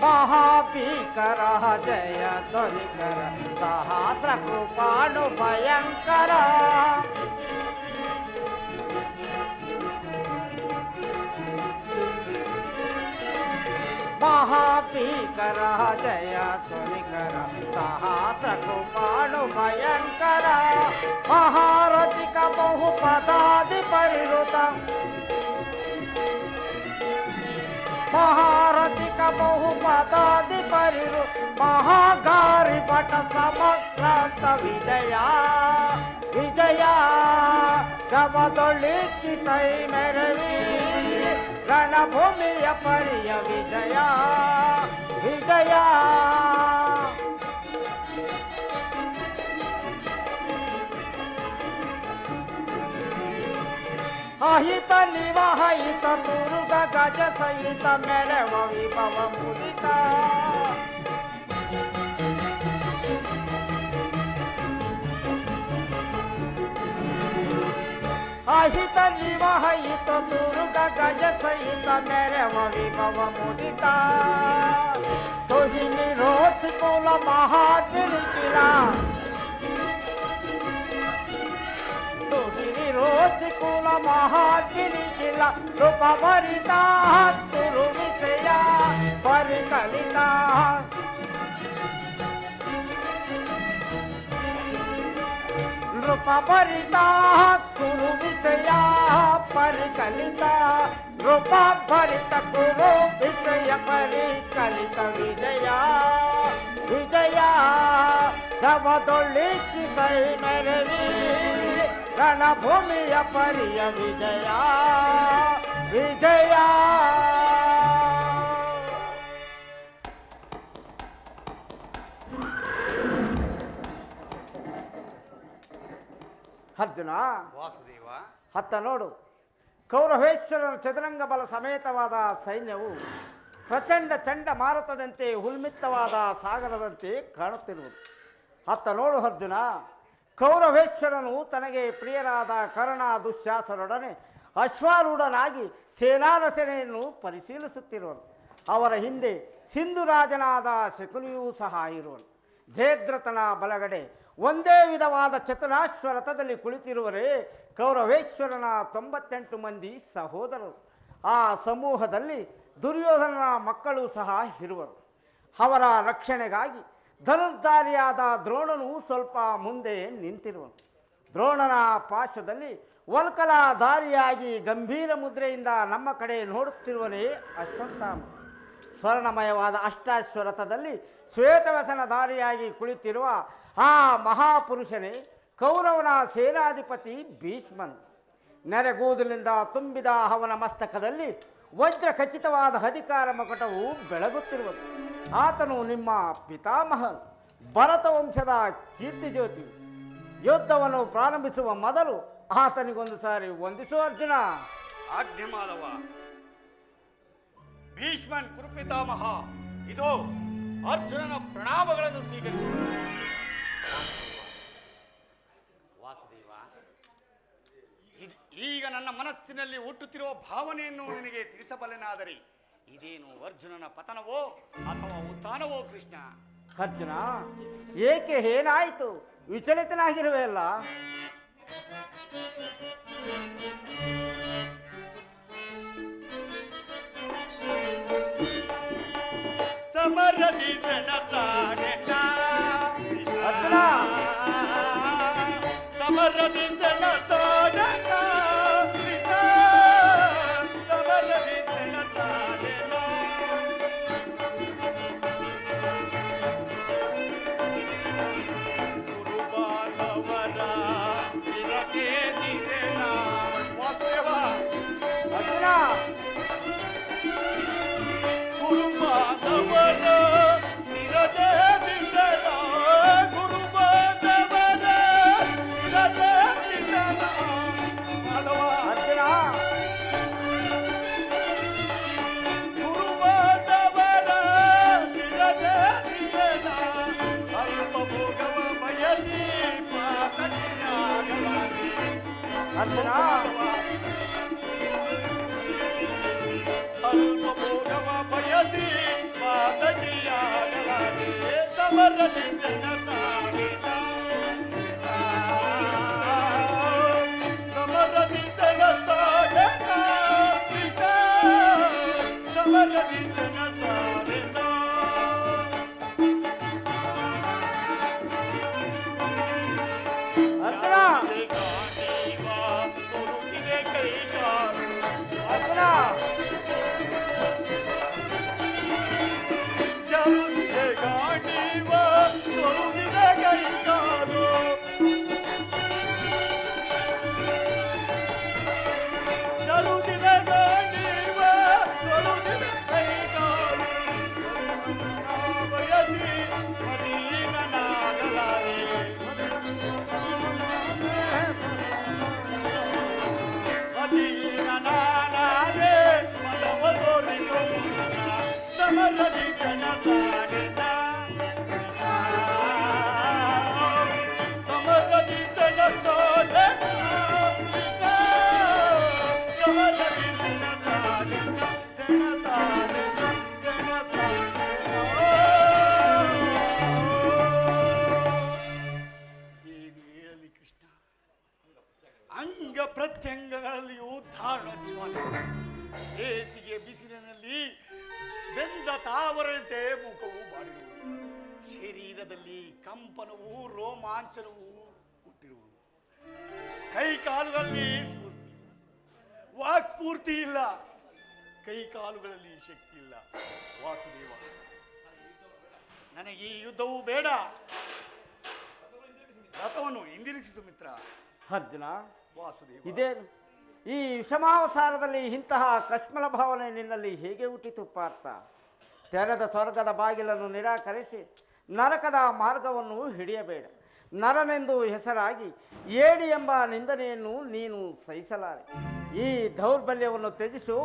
ಮಹಾಭೀಕರ ಜಯ ಧ್ವನಿಕರ ಸಹಸ್ರ ಕೃಪಾಣು ಭಯಂಕರ ಮಹಾಭೀಕರ ಜಯ ಧ್ವನಿಕರ ಸಹಸ್ರ ಕೃಪಾಣು ಭಯಂಕರ ಮಹಾರಥಿಕ ಬಹುಪದಾದಿ ಪರಿವೃತ ಮಹಾರಥಿಕ ಬಹುಪದಾದಿ ಪರಿರು ಮಹಾಗಾರಿ ಭಟ ಸಮಕ್ರಾಂತ ವಿಜಯ ವಿಜಯ ಗಮದೊಳಿಕ್ಕಿ ಸೈ ಮೆರವಿ ರಣಭೂಮಿಯ ಪರಿಯ ವಿಜಯ ವಿಜಯ ಅಹಿತ ನಿವಹಿತ ತುರುಗ ಗಜ ಸಹಿತ ಮೆರವ ವಿಭವ ಮುದಿತ ಅಹಿತ ನಿವಹಿತ ತುರುಗ ಗಜ ಸಹಿತ ಮೆರವ ವಿಭವ ಮುದಿತ ತುಹಿನಿ ರೋಚ ಕುಲ ಮಹಾದಿರಿಕಿಲ रोच कुल महागिरिकिल रूप भरिता तुरु विषया परिकलिता रूप भरिता कुरु विषया परिकलिता रूप भरित कुरु विषय परिकलित विजया विजया जवदೊಳಿಕ್ಕಿ ಸೈ ಮೆರವಿ ರಣಭೂಮಿಯ ಪರಿಯ ವಿಜಯ ವಿಜಯ ಅರ್ಜುನ ವಾಸುದೇವ, ಹತ್ತ ನೋಡು, ಕೌರವೇಶ್ವರನ ಚದುರಂಗ ಬಲ ಸಮೇತವಾದ ಸೈನ್ಯವು ಪ್ರಚಂಡ ಚಂಡ ಮಾರುತದಂತೆ ಹುಲ್ಮಿತ್ತವಾದ ಸಾಗರದಂತೆ ಕಾಣುತ್ತಿರುವುದು. ಹತ್ತ ನೋಡು ಅರ್ಜುನ, ಕೌರವೇಶ್ವರನು ತನಗೆ ಪ್ರಿಯರಾದ ಕರ್ಣ ದುಶ್ಯಾಸನೊಡನೆ ಅಶ್ವಾರೂಢನಾಗಿ ಸೇನಾರಚನೆಯನ್ನು ಪರಿಶೀಲಿಸುತ್ತಿರುವನು. ಅವರ ಹಿಂದೆ ಸಿಂಧುರಾಜನಾದ ಶಕುನಿಯೂ ಸಹ ಇರುವನು. ಜಯದ್ರಥನ ಬಲಗಡೆ ಒಂದೇ ವಿಧವಾದ ಚತುರಾಶ್ವರಥದಲ್ಲಿ ಕುಳಿತಿರುವರೇ ಕೌರವೇಶ್ವರನ 98 ಮಂದಿ ಸಹೋದರರು. ಆ ಸಮೂಹದಲ್ಲಿ ದುರ್ಯೋಧನನ ಮಕ್ಕಳು ಸಹ ಇರುವರು. ಅವರ ರಕ್ಷಣೆಗಾಗಿ ಧನುರ್ಧಾರಿಯಾದ ದ್ರೋಣನು ಸ್ವಲ್ಪ ಮುಂದೆ ನಿಂತಿರುವನು. ದ್ರೋಣನ ಪಾಶದಲ್ಲಿ ವಲ್ಕಲಧಾರಿಯಾಗಿ ಗಂಭೀರ ಮುದ್ರೆಯಿಂದ ನಮ್ಮ ಕಡೆ ನೋಡುತ್ತಿರುವನೇ ಅಶ್ವತ್ಥಾಮ. ಸ್ವರ್ಣಮಯವಾದ ಅಷ್ಟಾಶ್ವರಥದಲ್ಲಿ ಶ್ವೇತವಸನಧಾರಿಯಾಗಿ ಕುಳಿತಿರುವ ಆ ಮಹಾಪುರುಷನೇ ಕೌರವನ ಸೇನಾಧಿಪತಿ ಭೀಷ್ಮನ್. ನೆರೆಗೂದಲಿಂದ ತುಂಬಿದ ಅವನ ಮಸ್ತಕದಲ್ಲಿ ವಜ್ರ ಖಚಿತವಾದ ಅಧಿಕಾರ ಮಕಟವು ಬೆಳಗುತ್ತಿರುವುದು. ಆತನು ನಿಮ್ಮ ಪಿತಾಮಹ ಭರತ ವಂಶದ ಕೀರ್ತಿಜ್ಯೋತಿ. ಯುದ್ಧವನ್ನು ಪ್ರಾರಂಭಿಸುವ ಮೊದಲು ಆತನಿಗೊಂದು ಸಾರಿ ವಂದಿಸು ಅರ್ಜುನ. ಆಜ್ಞೆ ಮಾಧವ. ಭೀಷ್ಮನ್ ಕುರುಪಿತಾಮಹ, ಇದು ಅರ್ಜುನನ ಪ್ರಣಾಮಗಳನ್ನು ಸ್ವೀಕರಿಸಿ. ವಾಸುದೇವ, ಈಗ ನನ್ನ ಮನಸ್ಸಿನಲ್ಲಿ ಹುಟ್ಟುತ್ತಿರುವ ಭಾವನೆಯನ್ನು ನಿನಗೆ ತಿಳಿಸಬಲ್ಲೆನಾದರೆ ಇದೇನು ಅರ್ಜುನನ ಪತನವೋ ಅಥವಾ ಉತ್ಥಾನವೋ ಕೃಷ್ಣ? ಅರ್ಜುನ, ಏಕೆ ಏನಾಯಿತು? ವಿಚಲಿತನಾಗಿರುವೆ ಅಲ್ಲ? ಸಮರದಿ ಅರ್ಜುನ, ಸಮರದಿ ಅಲ್ಪ ಭೋಗವ ಬಯಸಿ ಪಾತಕಿಯಾಗಲಾರೆ. ಸಮರದಿ ಜನ ಸಾಗಿದ ಸಮರದಿ ಜನ ಸಾಗಿದ ಸಮರದಿ ಜನ ಸಾಗಿದ ಅಂಗ ಪ್ರತ್ಯಂಗಗಳಲ್ಲಿಯೂ ಧಾರಣ ಜ್ವಾಲೆ. ಬೇಸಿಗೆ ಬಿಸಿಲಿನಲ್ಲಿ ಬೆಂದ ತಾವರಂತೆ ಮುಖವು ಬಾಡಿರುವುದು, ಶರೀರದಲ್ಲಿ ಕಂಪನವು ರೋಮಾಂಚನವು ಹುಟ್ಟಿರುವುದು, ಕೈ ಕಾಲುಗಳಲ್ಲಿ ಸ್ಫೂರ್ತಿ, ವಾಕ್ಸ್ಫೂರ್ತಿ ಇಲ್ಲ, ಕೈ ಕಾಲುಗಳಲ್ಲಿ ಶಕ್ತಿ ಇಲ್ಲ. ವಾಸುದೇವ, ನನಗೆ ಈ ಯುದ್ಧವು ಬೇಡ, ರಥವನ್ನು ಹಿಂದಿರುಗಿಸು ಮಿತ್ರ. ಅರ್ಜುನ, ವಾಸುದೇವ, ಇದೇನು ಈ ವಿಷಮಾವಸಾರದಲ್ಲಿ ಇಂತಹ ಕಶ್ಮಲ ಭಾವನೆ ನಿನ್ನಲ್ಲಿ ಹೇಗೆ ಹುಟ್ಟಿತು ಪಾರ್ಥ? ತೆರೆದ ಸ್ವರ್ಗದ ಬಾಗಿಲನ್ನು ನಿರಾಕರಿಸಿ ನರಕದ ಮಾರ್ಗವನ್ನು ಹಿಡಿಯಬೇಡ. ನರನೆಂದು ಹೆಸರಾಗಿ ಏಡಿ ಎಂಬ ನಿಂದನೆಯನ್ನು ನೀನು ಸಹಿಸಲಾರೆ. ಈ ದೌರ್ಬಲ್ಯವನ್ನು ತ್ಯಜಿಸು,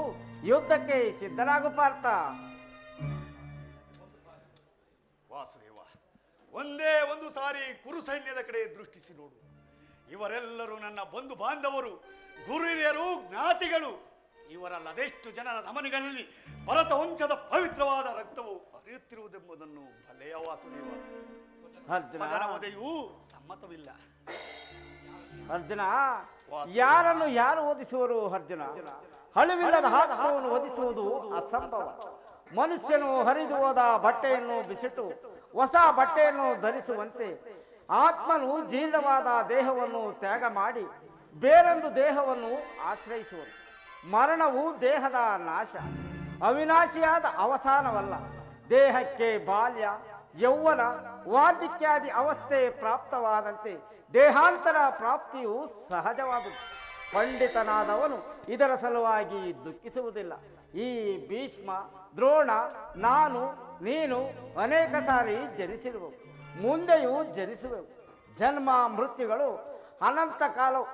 ಯುದ್ಧಕ್ಕೆ ಸಿದ್ಧನಾಗು ಪಾರ್ಥ. ವಾಸುದೇವ, ಒಂದೇ ಒಂದು ಸಾರಿ ಕುರು ಸೈನ್ಯದ ಕಡೆ ದೃಷ್ಟಿಸಿ ನೋಡು. ಇವರೆಲ್ಲರೂ ನನ್ನ ಬಂಧು ಬಾಂಧವರು, ಗುರುಹಿರಿಯರು, ಜ್ಞಾತಿಗಳು. ಇವರಲ್ಲ ಅದೆಷ್ಟು ಜನರ ಧಮನಿಗಳಲ್ಲಿ ಭರತ ವಂಶದ ಪವಿತ್ರವಾದ ರಕ್ತವು ಹರಿಯುತ್ತಿರುವುದೆಂಬುದನ್ನು ಬಲ್ಲೆಯ ವಾಸುದೇವ. ಮಗನ ವಧೆಯೂ ಸಮ್ಮತವಿಲ್ಲ. ಅರ್ಜುನ, ಯಾರನ್ನು ಯಾರು ಓದಿಸುವರು? ಅರ್ಜುನ, ಅಳಿವಿಲ್ಲದ ಆತ್ಮವನ್ನು ಓದಿಸುವುದು ಅಸಂಭವ. ಮನುಷ್ಯನು ಹರಿದು ಹೋದ ಬಟ್ಟೆಯನ್ನು ಬಿಸಿಟ್ಟು ಹೊಸ ಬಟ್ಟೆಯನ್ನು ಧರಿಸುವಂತೆ ಆತ್ಮನು ಜೀರ್ಣವಾದ ದೇಹವನ್ನು ತ್ಯಾಗ ಮಾಡಿ ಬೇರೊಂದು ದೇಹವನ್ನು ಆಶ್ರಯಿಸುವುದು. ಮರಣವು ದೇಹದ ನಾಶ, ಅವಿನಾಶಿಯಾದ ಅವಸಾನವಲ್ಲ. ದೇಹಕ್ಕೆ ಬಾಲ್ಯ, ಯೌವನ, ವಾರ್ಧಕ್ಯಾದಿ ಅವಸ್ಥೆ ಪ್ರಾಪ್ತವಾದಂತೆ ದೇಹಾಂತರ ಪ್ರಾಪ್ತಿಯು ಸಹಜವಾದುದು. ಪಂಡಿತನಾದವನು ಇದರ ಸಲುವಾಗಿ ದುಃಖಿಸುವುದಿಲ್ಲ. ಈ ಭೀಷ್ಮ, ದ್ರೋಣ, ನಾನು, ನೀನು ಅನೇಕ ಸಾರಿ ಜನಿಸಿರುವೆವು, ಮುಂದೆಯೂ ಜನಿಸುವೆವು. ಜನ್ಮ ಮೃತ್ಯುಗಳು ಅನಂತ ಕಾಲವು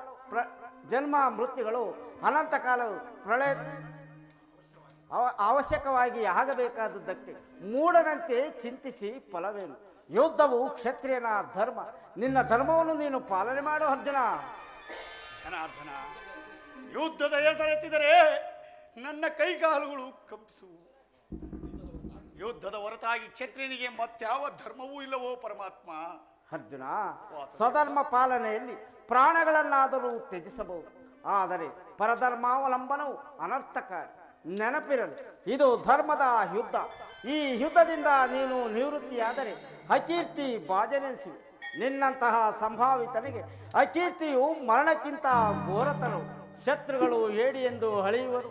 ಪ್ರಳಯ ಅವಶ್ಯಕವಾಗಿ ಆಗಬೇಕಾದದ್ದಕ್ಕೆ ಮೂಢನಂತೆ ಚಿಂತಿಸಿ ಫಲವೇನು? ಯುದ್ಧವು ಕ್ಷತ್ರಿಯನ ಧರ್ಮ. ನಿನ್ನ ಧರ್ಮವನ್ನು ನೀನು ಪಾಲನೆ ಮಾಡು ಅರ್ಜುನ. ಜನಾರ್ದನ, ಯುದ್ಧದ ಹೆಸರೆತ್ತಿದರೆ ನನ್ನ ಕೈಕಾಲುಗಳು ಕಂಪಿಸುವು. ಯುದ್ಧದ ಹೊರತಾಗಿ ಕ್ಷತ್ರಿಯನಿಗೆ ಮತ್ಯಾವ ಧರ್ಮವೂ ಇಲ್ಲವೋ ಪರಮಾತ್ಮ? ಅರ್ಜುನ, ಸ್ವಧರ್ಮ ಪಾಲನೆಯಲ್ಲಿ ಪ್ರಾಣಗಳನ್ನಾದರೂ ತ್ಯಜಿಸಬಹುದು, ಆದರೆ ಪರಧರ್ಮಾವಲಂಬನವು ಅನರ್ಥಕಾರಿ. ನೆನಪಿರಲಿ, ಇದು ಧರ್ಮದ ಯುದ್ಧ. ಈ ಯುದ್ಧದಿಂದ ನೀನು ನಿವೃತ್ತಿಯಾದರೆ ಅಕೀರ್ತಿ ಬಾಜನೆನಿಸುವೆ. ನಿನ್ನಂತಹ ಸಂಭಾವಿತನಿಗೆ ಅಕೀರ್ತಿಯು ಮರಣಕ್ಕಿಂತ ಘೋರತರವು. ಶತ್ರುಗಳು ಹೇಡಿ ಎಂದು ಅಳೆಯುವರು,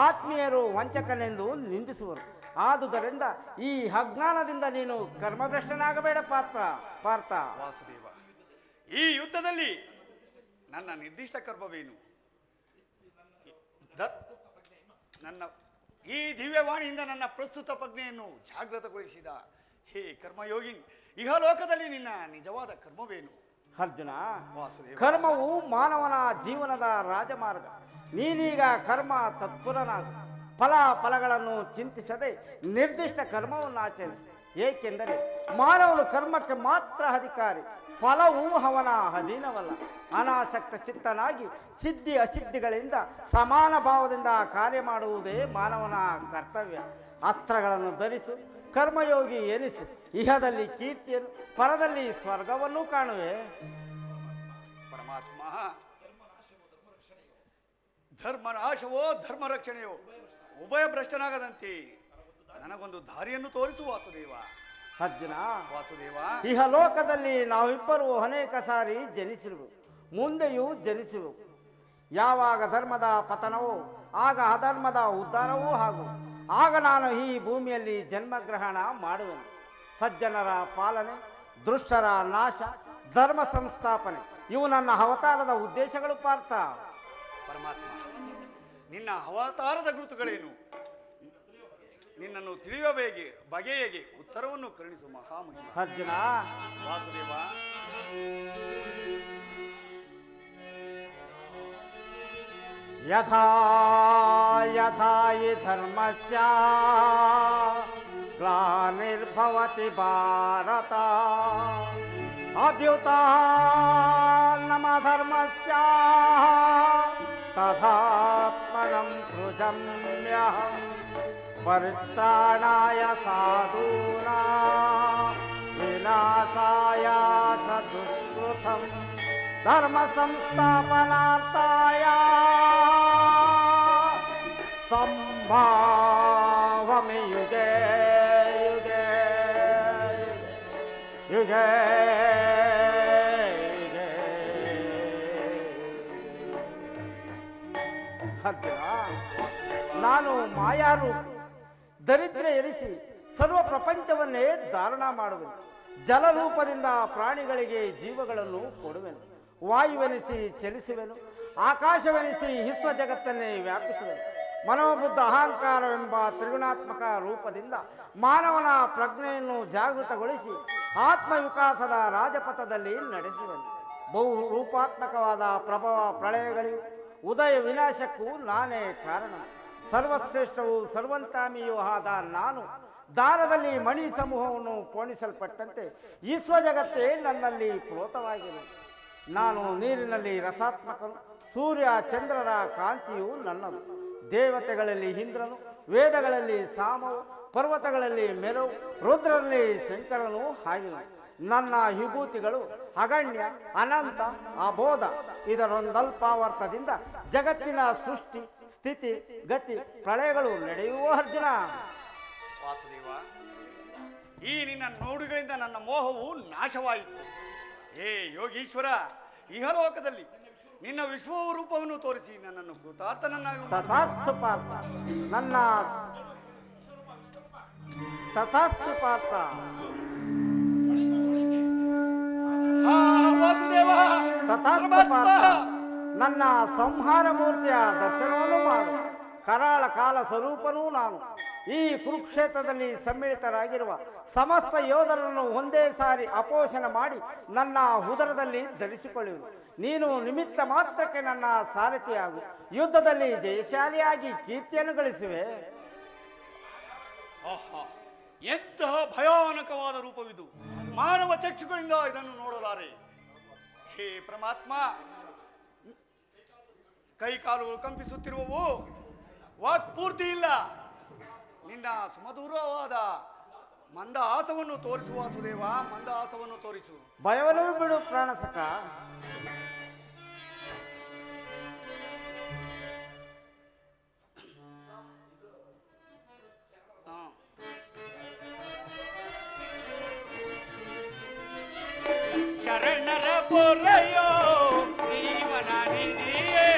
ಆತ್ಮೀಯರು ವಂಚಕನೆಂದು ನಿಂದಿಸುವರು. ಆದುದರಿಂದ ಈ ಅಜ್ಞಾನದಿಂದ ನೀನು ಕರ್ಮಭ್ರಷ್ಟನಾಗಬೇಡ ಪಾರ್ಥ. ವಾಸುದೇವ, ಈ ಯುದ್ಧದಲ್ಲಿ ನನ್ನ ನಿರ್ದಿಷ್ಟ ಕರ್ಮವೇನು? ನನ್ನ ಈ ದಿವ್ಯವಾಣಿಯಿಂದ ನನ್ನ ಪ್ರಸ್ತುತ ಪ್ರಜ್ಞೆಯನ್ನು ಜಾಗೃತಗೊಳಿಸಿದ ಹೇ ಕರ್ಮಯೋಗಿ, ಇಹಲೋಕದಲ್ಲಿ ನಿನ್ನ ನಿಜವಾದ ಕರ್ಮವೇನು? ಅರ್ಜುನ, ವಾಸುದೇವ, ಕರ್ಮವು ಮಾನವನ ಜೀವನದ ರಾಜಮಾರ್ಗ. ನೀನೀಗ ಕರ್ಮ ತತ್ಪರನಾಗು. ಫಲಗಳನ್ನು ಚಿಂತಿಸದೆ ನಿರ್ದಿಷ್ಟ ಕರ್ಮವನ್ನು ಆಚರಿಸು. ಏಕೆಂದರೆ ಮಾನವನು ಕರ್ಮಕ್ಕೆ ಮಾತ್ರ ಅಧಿಕಾರಿ, ಫಲವು ಅವನ ಅಧೀನವಲ್ಲ. ಅನಾಸಕ್ತ ಚಿತ್ತನಾಗಿ ಸಿದ್ಧಿ ಅಸಿದ್ಧಿಗಳಿಂದ ಸಮಾನ ಭಾವದಿಂದ ಕಾರ್ಯ ಮಾಡುವುದೇ ಮಾನವನ ಕರ್ತವ್ಯ. ಅಸ್ತ್ರಗಳನ್ನು ಧರಿಸು, ಕರ್ಮಯೋಗಿ ಎನಿಸು. ಇಹದಲ್ಲಿ ಕೀರ್ತಿಯನ್ನು, ಪರದಲ್ಲಿ ಸ್ವರ್ಗವನ್ನೂ ಕಾಣುವೆ. ಪರಮಾತ್ಮ, ಧರ್ಮನಾಶವೋ ಧರ್ಮ ರಕ್ಷಣೆಯೋ ಉಭಯ ಭ್ರಷ್ಟನಾಗದಂತೆ ನನಗೊಂದು ದಾರಿಯನ್ನು ತೋರಿಸು ವಾಸುದೇವ. ಅರ್ಜುನ, ವಾಸುದೇವ, ಇಹಲೋಕದಲ್ಲಿ ನಾವಿಬ್ಬರು ಅನೇಕ ಸಾರಿ ಜನಿಸಿರುವೆವು, ಮುಂದೆಯೂ ಜನಿಸುವೆವು. ಯಾವಾಗ ಧರ್ಮದ ಪತನವೋ ಆಗ ಅಧರ್ಮದ ಉದ್ಧಾರವೂ ಹಾಗೂ. ಆಗ ನಾನು ಈ ಭೂಮಿಯಲ್ಲಿ ಜನ್ಮಗ್ರಹಣ ಮಾಡುವೆನು. ಸಜ್ಜನರ ಪಾಲನೆ, ದುಷ್ಟರ ನಾಶ, ಧರ್ಮ ಸಂಸ್ಥಾಪನೆ ಇವು ನನ್ನ ಅವತಾರದ ಉದ್ದೇಶಗಳು ಪಾರ್ಥ. ಪರಮಾತ್ಮ, ನಿನ್ನ ಅವತಾರದ ಗುರುತುಗಳೇನು? ನಿನ್ನನ್ನು ತಿಳಿಯುವ ಬಗೆಯಗೆ ಉತ್ತರವನ್ನು ಕರುಣಿಸು ಮಹಾಮಹಿಮ. ಅರ್ಜುನ, ವಾಸುದೇವ, ಯಥಾ ಯಥಾ ಹಿ ಧರ್ಮಸ್ಯ ಗ್ಲಾನಿರ್ಭವತಿ ಭಾರತ ಅಭ್ಯುತ್ಥಾನಮಧರ್ಮಸ್ಯ ತಥಾತ್ಮನಂ ಸೃಜಮ್ಯಹಂ ಪರಿತ್ರಾಣಾಯ ಸಾಧೂನಾಂ ವಿನಾಶಾಯ ಚ ದುಷ್ಕೃತಂ ಧರ್ಮ ಸಂಸ್ಥಾಪನಾರ್ಥಾಯ ಸಂಭಾವಮಿ ಯುಗೇ ಯುಗೇ ಯುಗೇ ಯುಗೇ. ಅರ್ಜುನ, ನಾನು ಮಾಯಾರೂಪ ದರಿದ್ರ ಎನಿಸಿ ಸರ್ವ ಪ್ರಪಂಚವನ್ನೇ ಧಾರಣ ಮಾಡುವೆನು. ಜಲರೂಪದಿಂದ ಪ್ರಾಣಿಗಳಿಗೆ ಜೀವಗಳನ್ನು ಕೊಡುವೆನು. ವಾಯುವೆನಿಸಿ ಚಲಿಸುವೆನು. ಆಕಾಶವೆನಿಸಿ ವಿಶ್ವ ಜಗತ್ತನ್ನೇ ವ್ಯಾಪಿಸುವೆನು. ಮನೋಬುದ್ಧ ಅಹಂಕಾರವೆಂಬ ತ್ರಿಗುಣಾತ್ಮಕ ರೂಪದಿಂದ ಮಾನವನ ಪ್ರಜ್ಞೆಯನ್ನು ಜಾಗೃತಗೊಳಿಸಿ ಆತ್ಮವಿಕಾಸದ ರಾಜಪಥದಲ್ಲಿ ನಡೆಸುವೆನು. ಬಹು ರೂಪಾತ್ಮಕವಾದ ಪ್ರಭವ ಪ್ರಳಯಗಳಿವೆ. ಉದಯ ವಿನಾಶಕ್ಕೂ ನಾನೇ ಕಾರಣ. ಸರ್ವಶ್ರೇಷ್ಠವೂ ಸರ್ವಂತಾಮಿಯೂ ಆದ ನಾನು ದಾರದಲ್ಲಿ ಮಣಿ ಸಮೂಹವನ್ನು ಪೋಣಿಸಲ್ಪಟ್ಟಂತೆ ವಿಶ್ವ ಜಗತ್ತೇ ನನ್ನಲ್ಲಿ ಪ್ರೋತವಾಗಿರುವುದು. ನಾನು ನೀರಿನಲ್ಲಿ ರಸಾತ್ಮಕನು. ಸೂರ್ಯ ಚಂದ್ರರ ಕಾಂತಿಯು ನನ್ನದು. ದೇವತೆಗಳಲ್ಲಿ ಇಂದ್ರನು, ವೇದಗಳಲ್ಲಿ ಸಾಮವು, ಪರ್ವತಗಳಲ್ಲಿ ಮೆರವು, ರುದ್ರರಲ್ಲಿ ಶಂಕರನು ಆಗಿರುವುದು. ನನ್ನ ವಿಭೂತಿಗಳು ಅಗಣ್ಯ, ಅನಂತ, ಅಬೋಧ. ಇದರೊಂದಲ್ಪಾವರ್ತದಿಂದ ಜಗತ್ತಿನ ಸೃಷ್ಟಿ, ಸ್ಥಿತಿ, ಗತಿ, ಪ್ರಳಯಗಳು ನಡೆಯುವ ಅರ್ಜುನ. ವಾಸುದೇವ, ಈ ನಿನ್ನ ನೋಡುಗಳಿಂದ ನನ್ನ ಮೋಹವು ನಾಶವಾಯಿತು. ಹೇ ಯೋಗೀಶ್ವರ, ಇಹಲೋಕದಲ್ಲಿ ನಿನ್ನ ವಿಶ್ವರೂಪವನ್ನು ತೋರಿಸಿ ನನ್ನನ್ನು ಕೃತಾರ್ಥನನ್ನಾಗಿ ತಥಾಸ್ತು ಪಾರ್ಥ. ನನ್ನ ತಥಾಸ್ತು ಪಾರ್ಥ. ವಾಸುದೇವ, ತಥಾಸ್ತು ಪಾರ್ಥ. ನನ್ನ ಸಂಹಾರ ಮೂರ್ತಿಯ ದರ್ಶನವನ್ನು ಮಾಡು. ಕರಾಳ ಕಾಲ ಸ್ವರೂಪನೂ ನಾನು. ಈ ಕುರುಕ್ಷೇತ್ರದಲ್ಲಿ ಸಮ್ಮಿಳಿತರಾಗಿರುವ ಸಮಸ್ತ ಯೋಧರನ್ನು ಒಂದೇ ಸಾರಿ ಅಪೋಷಣ ಮಾಡಿ ನನ್ನ ಉದರದಲ್ಲಿ ಧರಿಸಿಕೊಳ್ಳುವುದು. ನೀನು ನಿಮಿತ್ತ ಮಾತ್ರಕ್ಕೆ ನನ್ನ ಸಾರಥಿಯಾಗು. ಯುದ್ಧದಲ್ಲಿ ಜಯಶಾಲಿಯಾಗಿ ಕೀರ್ತಿಯನ್ನು ಗಳಿಸುವೆ. ಆಹಾ, ಎಂತಹ ಭಯಾನಕವಾದ ರೂಪವಿದು! ಮಾನವ ಚಕ್ಷುಗಳಿಂದ ಇದನ್ನು ನೋಡಲಾರೆ. ಹೇ ಪರಮಾತ್ಮ, ಕೈ ಕಾಲುಗಳು ಕಂಪಿಸುತ್ತಿರುವವು, ವಾಕ್ ಪೂರ್ತಿ ಇಲ್ಲ. ನಿನ್ನ ಸುಮಧುರವಾದ ಮಂದಹಾಸವನ್ನು ತೋರಿಸು ವಾಸುದೇವ, ಮಂದಹಾಸವನ್ನು ತೋರಿಸು. ಭಯವನ್ನು ಬಿಡು ಪ್ರಾಣಸಕ. ಶರಣರ ಪೊರೆಯೋ ಜೀವನ ನಿಧಿಯೇ,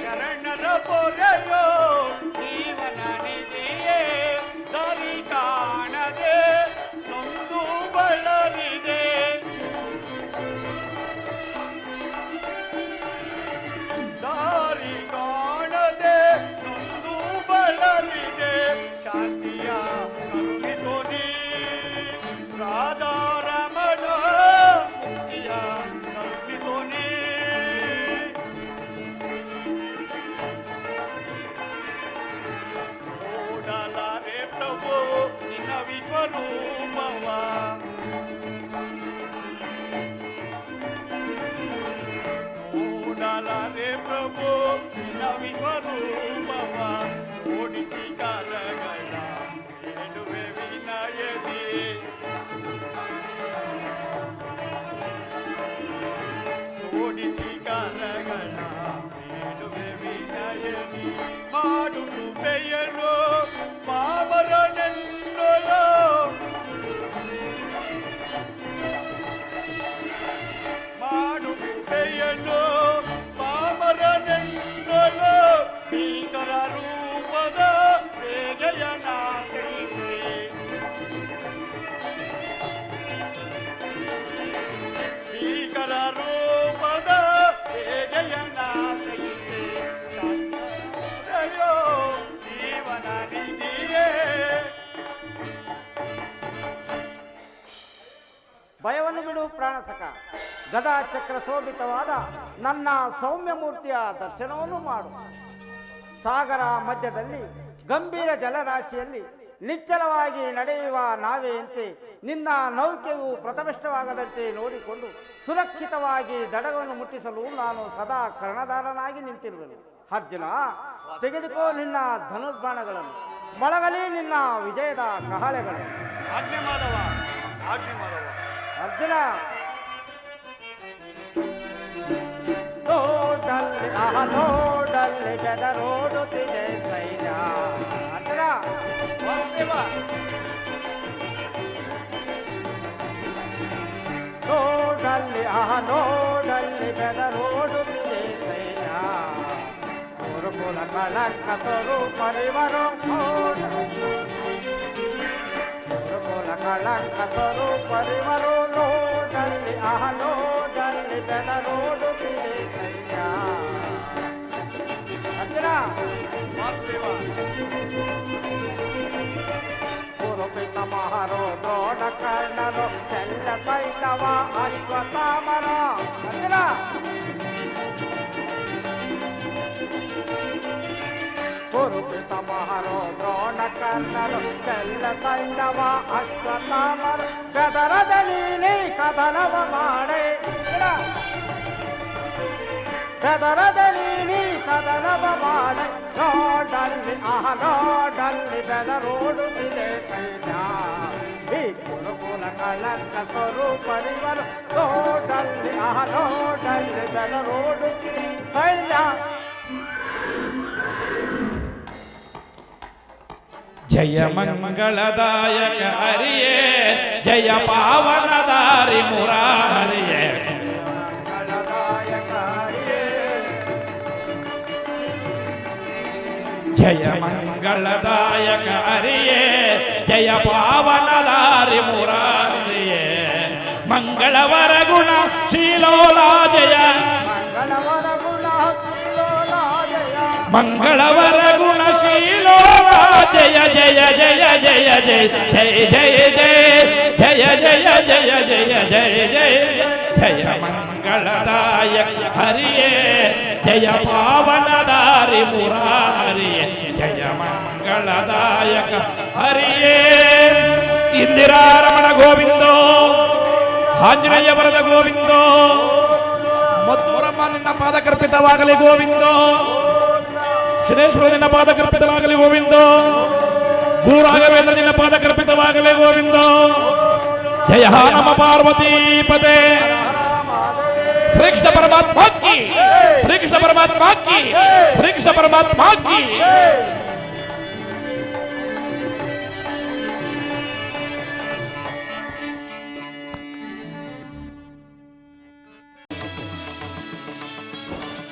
ಶರಣರ ಪೊರೆಯೋ ಜೀವನ ನಿಧಿಯೇ, ದಾರಿ ಕಾಣದೆ ನೊಂದು ಬಳಲಿದೆ, ದಾರಿ ಕಾಣದೆ ನೊಂದು ಬಳಲಿದೆ, ಶಾಂತಿಯ ಕರುಣಿಸೋ ನೀ ರಾಧಾರಮಣ, ಮುಕ್ತಿಯ ಕರುಣಿಸೋ ನೀ. ನೋಡಲಾರೆ ಪ್ರಭು ನಿನ್ನ ವಿಶ್ವರೂಪವ, ನೋಡಲಾರೆ ಪ್ರಭು ನಿನ್ನ ವಿಶ್ವರೂಪವ, ಓಡಿಸಿ ಕಾಲಗಳ ಬೇಡುವೆ ವಿನಯದಿ, ಓಡಿಸಿ ಕಾಲಗಳ ಬೇಡುವೆ ವಿನಯದಿ, ಮಾಡು ಕೃಪೆಯನ್ನು ಪಾಮರನೆನ್ನೊಲೋ, ಮಾಡು ಕೃಪೆಯನ್ನು ಪಾಮರನೆನ್ನೊಲೋ, ಭೀಕರ ರೂಪದ ಬೇಗೆಯನಾಗೈತೆ, ಭೀಕರ ರೂಪದ ಬೇಗೆಯನಾಗೈತೆ, ಶಾಂತರಯೋ ಜೀವನ ನಿಧಿಯೇ. ಭಯವನ್ನು ಬಿಡು ಪ್ರಾಣಸಕ. ಗದಾ ಚಕ್ರ ಶೋಭಿತವಾದ ನನ್ನ ಸೌಮ್ಯ ಮೂರ್ತಿಯ ದರ್ಶನವನ್ನು ಮಾಡು. ಸಾಗರ ಮಧ್ಯದಲ್ಲಿ ಗಂಭೀರ ಜಲರಾಶಿಯಲ್ಲಿ ನಿಶ್ಚಲವಾಗಿ ನಡೆಯುವ ನಾವೆಯಂತೆ ನಿನ್ನ ನೌಕೆಯು ಪ್ರಥಮಿಷ್ಟವಾಗದಂತೆ ನೋಡಿಕೊಂಡು ಸುರಕ್ಷಿತವಾಗಿ ದಡವನ್ನು ಮುಟ್ಟಿಸಲು ನಾನು ಸದಾ ಕರ್ಣಧಾರನಾಗಿ ನಿಂತಿರುವೆನು. ಅರ್ಜುನ, ತೆಗೆದುಕೋ ನಿನ್ನ ಧನುರ್ಬಾಣಗಳನ್ನು, ಮೊಳಗಲಿ ನಿನ್ನ ವಿಜಯದ ಕಹಳೆಗಳು. ಆಜ್ಞೆ ಮಾಧವ, ಆಜ್ಞೆ ಮಾಧವ. ಅರ್ಜುನ, ನೋಡಲ್ಲಿ ನೋಡಲ್ಲಿ ಬೆದರೋಡುತ್ತಿದೆ ಸೈನ್ಯ. ಅರ್ಜುನ, ವಾಸುದೇವ, ನೋಡಲ್ಲಿ ನೋಡಲ್ಲಿ ಬೆದರೋಡುತ್ತಿದೆ ಸೈನ್ಯ. ಗುರುಕುಲ ಕಳಂಕ ಸ್ವರೂಪರಿವರು, ಗುರುಕುಲ ಕಳಂಕ ಸ್ವರೂಪರಿವರು, ನೋಡಲ್ಲಿ ನೋಡಲ್ಲಿ ಬೆದರೋಡುತ್ತಿದೆ ಸೈನ್ಯ. ಅರ್ಜುನ, ವಾಸುದೇವ, ಕುರುಪಿತ ಮಹಾರೋ ದ್ರೋಣ ಕರ್ಣರು ಚೆಲ್ಲ ಸೈತವ ಅಶ್ವತ್ಥಾಮರ. ಅರ್ಜುನ, ಕುರುಪಿತ ಮಹಾರೋ ದ್ರೋಣ ಕರ್ಣರು ಚೆಲ್ಲ ಸೈತವ ಅಶ್ವತ್ಥಾಮರ. ಗದರದಲ್ಲಿ ನೀ ಕದನವ ಮಾಡೆ, ಬೆದರದಲ್ಲಿ ನೀ ಕದನವ ಮಾಡೆ. ನೋಡಲ್ಲಿ ನೋಡಲ್ಲಿ ಬೆದರೋಡುತ್ತಿದೆ ಸೈನ್ಯ. ಈ ಕುರುಕುಲ ಕಳಂಕ ಸ್ವರೂಪರಿವರು, ನೋಡಲ್ಲಿ ನೋಡಲ್ಲಿ ಬೆದರೋಡುತ್ತಿದೆ ಸೈನ್ಯ. ಜಯ ಮಂಗಳದಾಯಕ ಹರಿಯೇ, ಜಯ ಪಾವನದಾರಿ ಮುರಾರಿಯೇ, ಜಯ ಮಂಗಳದಾಯಕ ಹರಿಯೇ, ಜಯ ಪಾವನದಾರಿ ಮುರಾರಿಯೇ, ಮಂಗಳವರ ಗುಣ ಶ್ರೀಲೋಲಾ ಜಯ, ಮಂಗಳವರ ಗುಣ ಶ್ರೀಲೋಲಾ ಜಯ, ಜಯ ಜಯ ಜಯ ಜಯ ಜಯ ಜಯ ಜಯ ಜಯ ಜಯ ಜಯ ಜಯ ಜಯ ಜಯ ಮಂಗಳದಾಯಕ ಹರಿಯೇ, ಜಯ ಪಾವನದಾರಿ ಮುರಾರಿಯೇ, ಜಯ ಮಂಗಳದಾಯಕ ಹರಿಯೇ. ಇಂದಿರಾರಮಣ ಗೋವಿಂದೋ, ಆಂಜನೇಯ ವರದ ಗೋವಿಂದೋ, ಮಧುರ ಪರಮಾತ್ಮ ನಿನ್ನ ಪಾದ ಕರ್ಪಿತವಾಗಲಿ ಗೋವಿಂದ. ಶನೇಶ್ವರ ನಿನ್ನ ಪಾದ ಕರ್ಪಿತವಾಗಲಿ ಗೋವಿಂದ. ಗುರು ರಾಘವೇಂದ್ರ ನಿನ್ನ ಪಾದ ಕರ್ಪಿತವಾಗಲಿ ಗೋವಿಂದ. ಜಯ ನಮ ಪಾರ್ವತಿ ಪದೇ. ಶ್ರೀಕೃಷ್ಣ ಪರಮಾತ್ಮ ಕಿ, ಶ್ರೀಕೃಷ್ಣ ಪರಮಾತ್ಮ ಕಿ, ಶ್ರೀಕೃಷ್ಣ ಪರಮಾತ್ಮ ಕಿ.